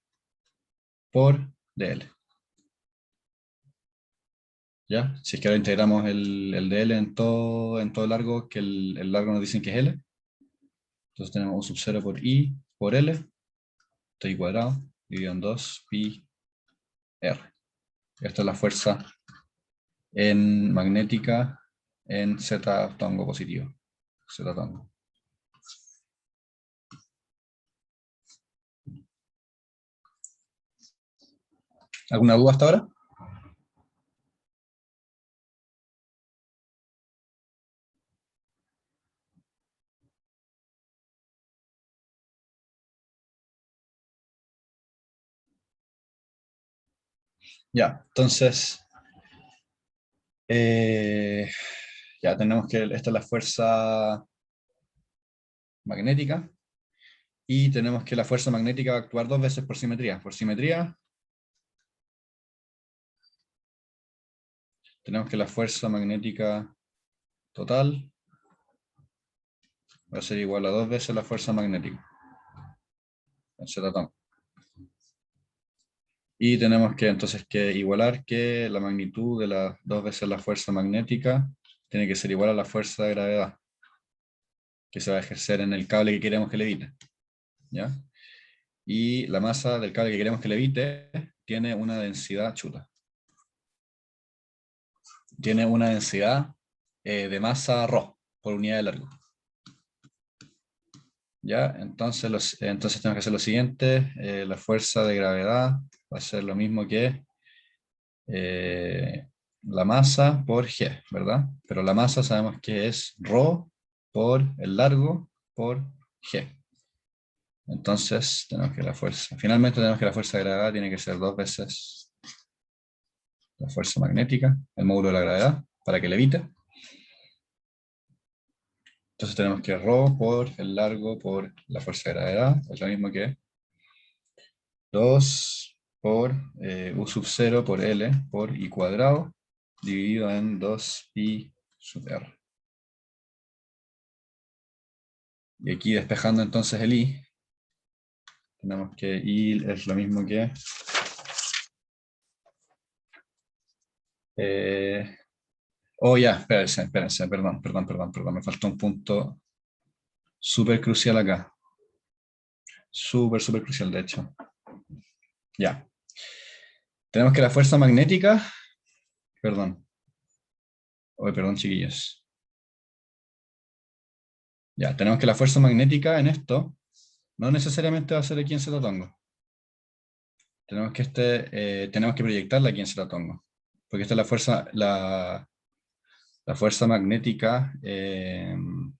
por dl. ¿Ya? Si es que ahora integramos el dl en todo largo, que el largo nos dicen que es L. Entonces tenemos U sub 0 por I por L, esto cuadrado, dividido en 2 pi R. Esta es la fuerza en magnética en Z tongo positivo. Z tongo. ¿Alguna duda hasta ahora? Ya, entonces, ya tenemos que esta es la fuerza magnética y tenemos que la fuerza magnética va a actuar 2 veces por simetría. Por simetría, tenemos que la fuerza magnética total va a ser igual a 2 veces la fuerza magnética en Z-tongo. Y tenemos que entonces que igualar que la magnitud de las 2 veces la fuerza magnética tiene que ser igual a la fuerza de gravedad que se va a ejercer en el cable que queremos que levite. ¿Ya? Y la masa del cable que queremos que levite tiene una densidad chuta. Tiene una densidad de masa ρ por unidad de largo. ¿Ya? Entonces tenemos que hacer lo siguiente. La fuerza de gravedad va a ser lo mismo que la masa por G, ¿verdad? Pero la masa sabemos que es ρ por el largo por G. Entonces tenemos que la fuerza. Finalmente tenemos que la fuerza de gravedad tiene que ser 2 veces la fuerza magnética, el módulo de la gravedad, para que levite. Entonces tenemos que ρ por el largo por la fuerza de gravedad, es lo mismo que 2 por U sub 0 por L por I cuadrado, dividido en 2pi sub R. Y aquí despejando entonces el I, tenemos que I es lo mismo que oh ya, espérense, perdón, me faltó un punto súper crucial acá. Súper crucial, de hecho. Ya. Tenemos que la fuerza magnética, perdón. Perdón, chiquillos. Ya, tenemos que la fuerza magnética en esto no necesariamente va a ser aquí en Z-tongo. Tenemos que proyectarla aquí en Z-tongo. Porque esta es la fuerza magnética en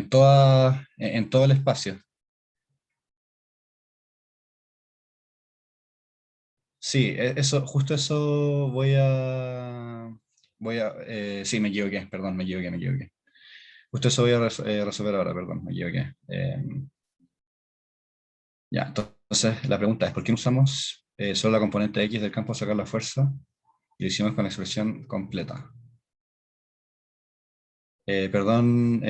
todo el espacio. Sí, justo eso sí, me equivoqué, perdón, me equivoqué. Justo eso voy a resolver ahora, perdón, me equivoqué. Ya, entonces la pregunta es, ¿por qué no usamos solo la componente X del campo sacar la fuerza? Y lo hicimos con la expresión completa. Perdón,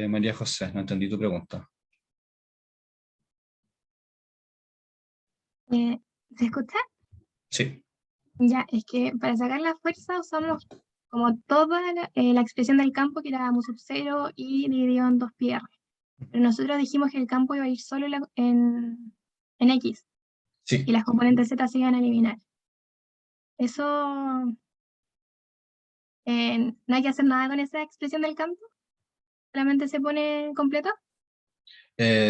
María José, no entendí tu pregunta. ¿Se escucha? Sí, Ya, es que para sacar la fuerza usamos como toda la expresión del campo, que era mu sub 0 y dividido en 2πr. Pero nosotros dijimos que el campo iba a ir solo en X y sí. las componentes Z se iban a eliminar. Eso, no hay que hacer nada con esa expresión del campo, solamente se pone completa.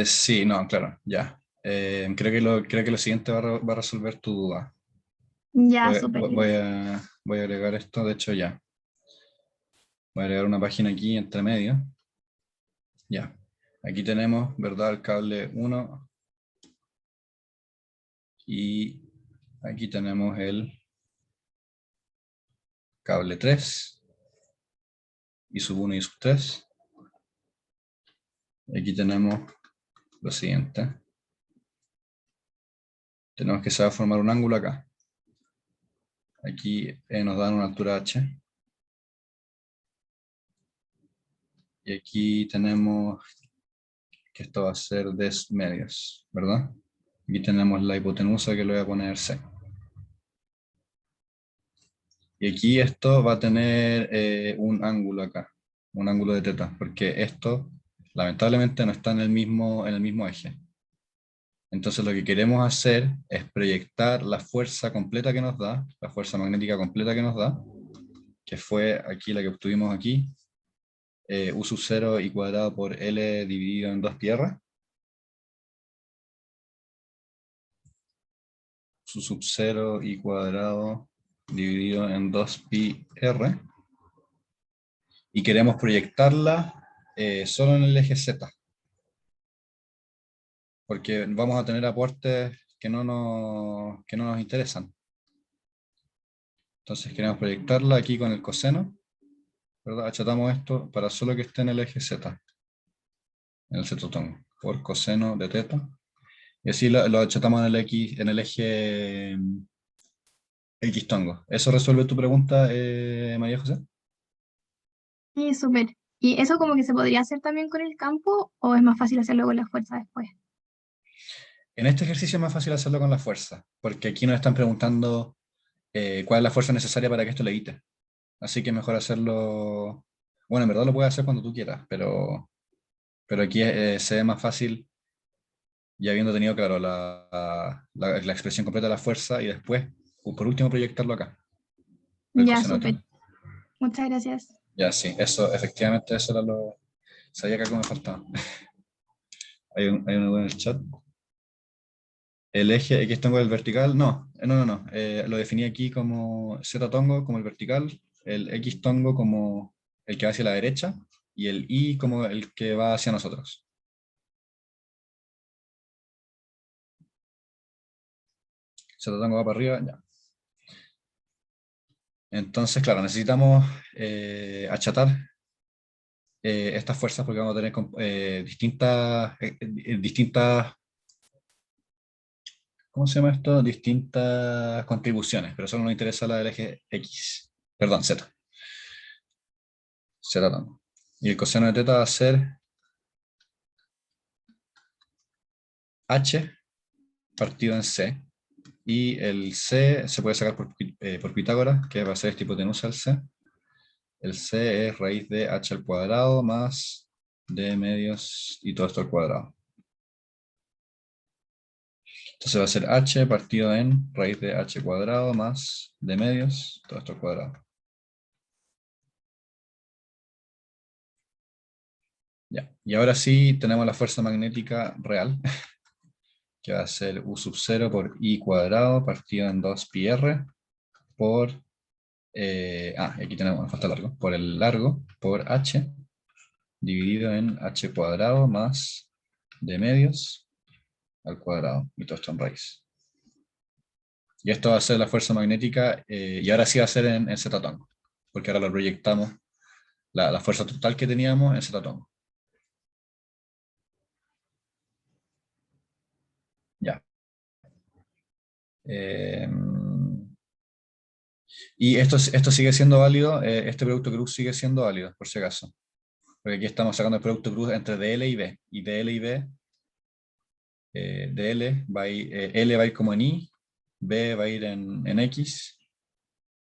Sí, no, claro, ya. Creo que lo siguiente va a resolver tu duda. Ya, súper. Voy a agregar esto, de hecho ya. Voy a agregar una página aquí entre medio. Ya. Aquí tenemos, ¿verdad? El cable 1. Y aquí tenemos el cable 3. Y sub 1 y sub 3. Aquí tenemos lo siguiente. Tenemos que se va a formar un ángulo acá. Aquí nos dan una altura h. Y aquí tenemos que esto va a ser de medios, ¿verdad? Aquí tenemos la hipotenusa que le voy a poner C. Y aquí esto va a tener un ángulo acá, un ángulo de teta, porque esto lamentablemente no está en el mismo eje. Entonces lo que queremos hacer es proyectar la fuerza completa que nos da, la fuerza magnética completa que nos da, que fue aquí la que obtuvimos aquí, U sub 0 y cuadrado por L dividido en 2πr. U sub 0 y cuadrado dividido en 2πr. Y queremos proyectarla solo en el eje Z. Porque vamos a tener aportes que no nos interesan. Entonces queremos proyectarla aquí con el coseno, ¿verdad? Achatamos esto para solo que esté en el eje Z, en el zetotón, por coseno de teta. Y así lo achatamos en el eje X tongo. ¿Eso resuelve tu pregunta, María José? Sí, súper. ¿Y eso como que se podría hacer también con el campo o es más fácil hacerlo con la fuerza después? En este ejercicio es más fácil hacerlo con la fuerza, porque aquí nos están preguntando cuál es la fuerza necesaria para que esto levite. Así que mejor hacerlo... Bueno, en verdad lo puedes hacer cuando tú quieras, pero aquí se ve más fácil ya habiendo tenido, claro, la expresión completa de la fuerza y después, por último, proyectarlo acá. El Ya, coseno de súper. teta. Muchas gracias. Ya, sí, eso, efectivamente, eso era lo... Sabía que algo me faltaba. Hay uno en el chat. El eje X tongo del vertical, no. Lo definí aquí como Z tongo como el vertical, el X tongo como el que va hacia la derecha y el Y como el que va hacia nosotros. Z tongo va para arriba, ya. Entonces, claro, necesitamos achatar estas fuerzas porque vamos a tener distintas, ¿cómo se llama esto? Distintas contribuciones, pero solo nos interesa la del eje X, perdón, Z. Z tongo. Y el coseno de teta va a ser H partido en C. Y el C se puede sacar por Pitágoras, que va a ser esta hipotenusa del C. El C es raíz de H al cuadrado más D medios y todo esto al cuadrado. Entonces va a ser H partido en raíz de H cuadrado más D medios, todo esto al cuadrado. Ya. Y ahora sí tenemos la fuerza magnética real, que va a ser U sub 0 por I cuadrado partido en 2πr por... aquí tenemos, nos falta largo, por el largo, por H, dividido en H cuadrado más D medios al cuadrado, y todo esto en raíz. Y esto va a ser la fuerza magnética, y ahora sí va a ser en Z tongo. porque ahora lo proyectamos, la fuerza total que teníamos en Z-tomo. Ya. Y esto sigue siendo válido, este producto cruz sigue siendo válido, por si acaso. Porque aquí estamos sacando el producto cruz entre DL y B. Y DL y B, DL va a ir, L va a ir como en Y, B va a ir en X,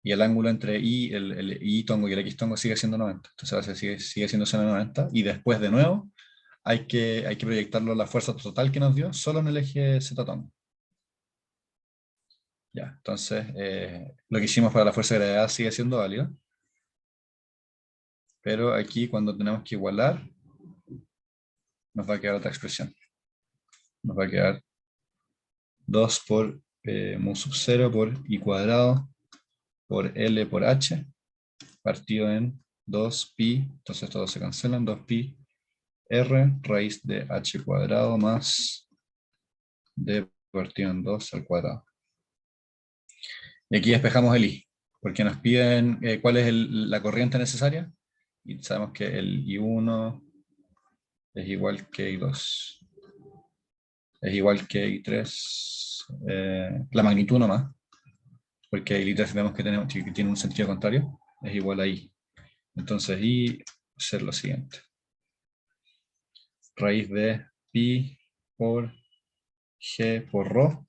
y el ángulo entre Y, el Y tongo y el X tongo sigue siendo 90. Entonces sigue siendo seno 90. Y después de nuevo hay que proyectarlo la fuerza total que nos dio solo en el eje Z tongo. Ya, entonces lo que hicimos para la fuerza de gravedad sigue siendo válido. Pero aquí cuando tenemos que igualar, nos va a quedar otra expresión. Nos va a quedar 2 por mu sub 0 por I cuadrado por L por H, partido en 2pi, entonces todos se cancelan, 2pi R raíz de H cuadrado más D partido en 2 al cuadrado. Y aquí despejamos el I, porque nos piden cuál es la corriente necesaria, y sabemos que el I1 es igual que I2. Es igual que I3, la magnitud nomás, porque el I3 vemos que tiene un sentido contrario, es igual a I. Entonces I va a ser lo siguiente. Raíz de pi por g por rho,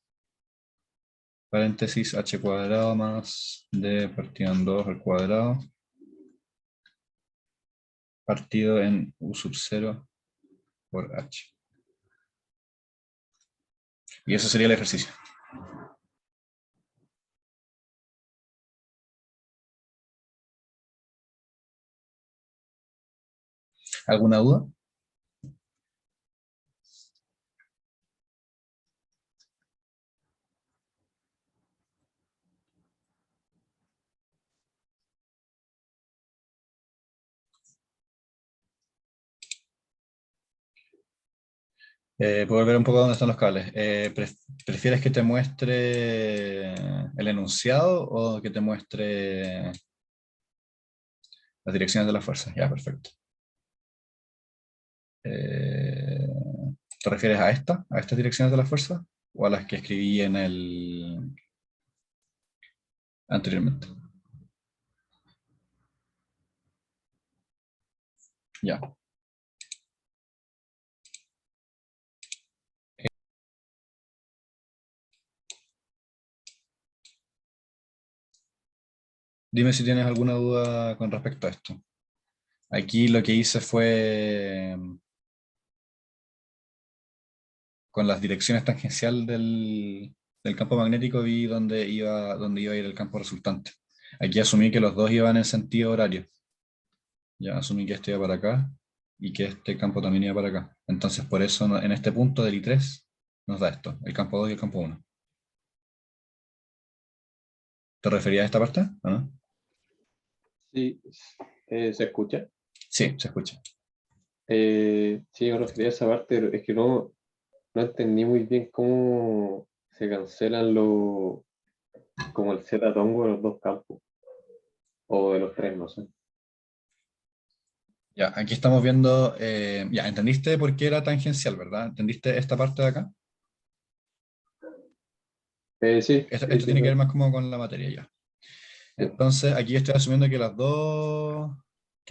paréntesis h cuadrado más d partido en 2 al cuadrado, partido en u sub 0 por h. Y eso sería el ejercicio. ¿Alguna duda? Puedo volver un poco a dónde están los cables. ¿Prefieres que te muestre el enunciado o que te muestre las direcciones de las fuerzas? Ya, perfecto. ¿Te refieres a estas direcciones de las fuerzas? ¿O a las que escribí en el anteriormente? Ya. Dime si tienes alguna duda con respecto a esto. Aquí lo que hice fue con las direcciones tangencial del campo magnético, vi dónde iba a ir el campo resultante. Aquí asumí que los dos iban en sentido horario. Ya asumí que este iba para acá y que este campo también iba para acá. Entonces por eso en este punto del I3 nos da esto, el campo 2 y el campo 1. ¿Te referías a esta parte o no? Sí, ¿se escucha? Sí, se escucha. Sí, me refería a esa parte, pero es que no entendí muy bien cómo se cancelan como el Z tongo de los dos campos, o de los tres, no sé. Ya, aquí estamos viendo, ya, ¿entendiste por qué era tangencial, verdad? ¿Entendiste esta parte de acá? Sí, Esto sí, tiene que ver sí. más como con la materia ya. Entonces, aquí estoy asumiendo que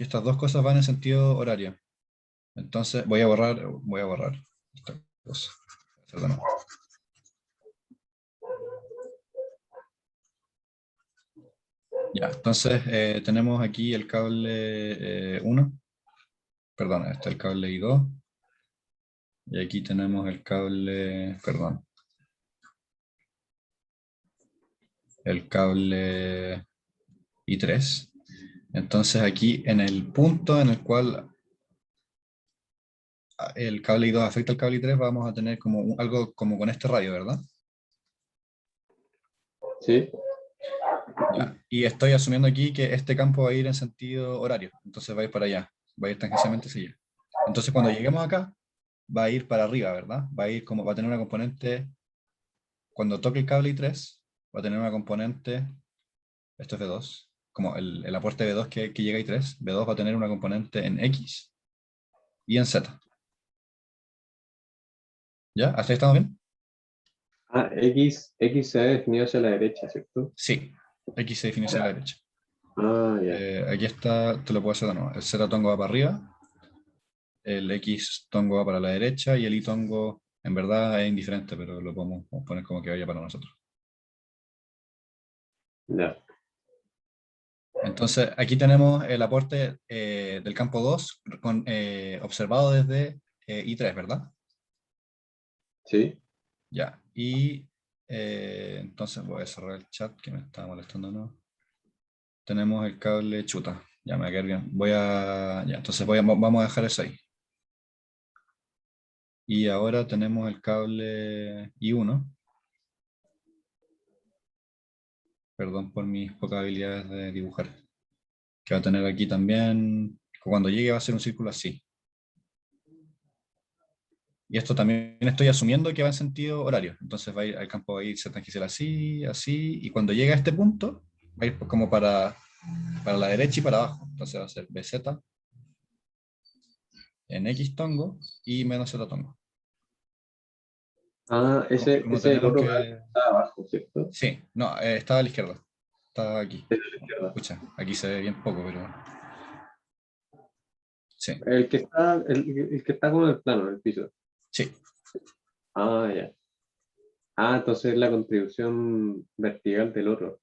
estas dos cosas van en sentido horario. Entonces, voy a borrar esta cosa. Perdón. Ya, entonces tenemos aquí el cable 1, perdón, este es el cable I2, y aquí tenemos el cable, perdón, el cable I3. Entonces aquí en el punto en el cual el cable I2 afecta al cable I3, vamos a tener como algo como con este radio, ¿verdad? Sí, Ya. Y estoy asumiendo aquí que este campo va a ir en sentido horario, entonces va a ir para allá, va a ir tangencialmente hacia allá. Entonces cuando lleguemos acá, va a ir para arriba, ¿verdad? Va a tener una componente, cuando toque el cable I3, va a tener una componente, esto es V2, como el aporte B2 que llega a I3, B2 va a tener una componente en X y en Z. ¿Ya? ¿Hasta ahí estamos bien? Ah, X se ha definido hacia la derecha, ¿cierto? Sí, X se define hacia la derecha. Ah, ya. Aquí está, te lo puedo hacer de nuevo. El Z tongo va para arriba, el X tongo va para la derecha y el Y tongo en verdad es indiferente, pero lo podemos poner como que vaya para nosotros. Ya. Entonces, aquí tenemos el aporte del campo 2 observado desde I3, ¿verdad? Sí. Ya. Y entonces voy a cerrar el chat que me está molestando, ¿no? Tenemos el cable chuta. Ya me va a quedar bien. Ya, entonces vamos a dejar eso ahí. Y ahora tenemos el cable I1. Perdón por mis pocas habilidades de dibujar. Que va a tener aquí también. Cuando llegue va a ser un círculo así. Y esto también estoy asumiendo que va en sentido horario. Entonces va a ir al campo, va a ir Z tangicial así, así. Y cuando llegue a este punto, va a ir como para la derecha y para abajo. Entonces va a ser BZ en X tongo y menos Z tongo. Ah, ese Como es el tenemos otro cable que... que está abajo, ¿cierto? Sí, no, estaba a la izquierda. Estaba aquí. Es a la izquierda. Escucha, aquí se ve bien poco, pero... Sí, El que está con el plano, en el piso. sí. Ah, ya. Ah, entonces es la contribución vertical del otro,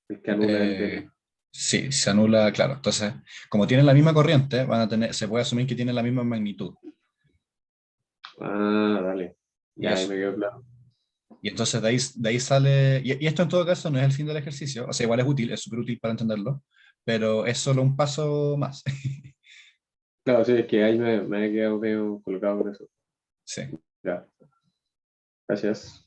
el que anula el del. Sí, se anula, claro. Entonces, como tienen la misma corriente, se puede asumir que tienen la misma magnitud. Ah, dale. Y Ya, ahí eso. me quedó claro. Y entonces de ahí sale, y esto en todo caso no es el fin del ejercicio, o sea, igual es útil, es súper útil para entenderlo, pero es solo un paso más. Claro, sí, es que ahí me he quedado medio colocado con eso. Sí. Ya, gracias.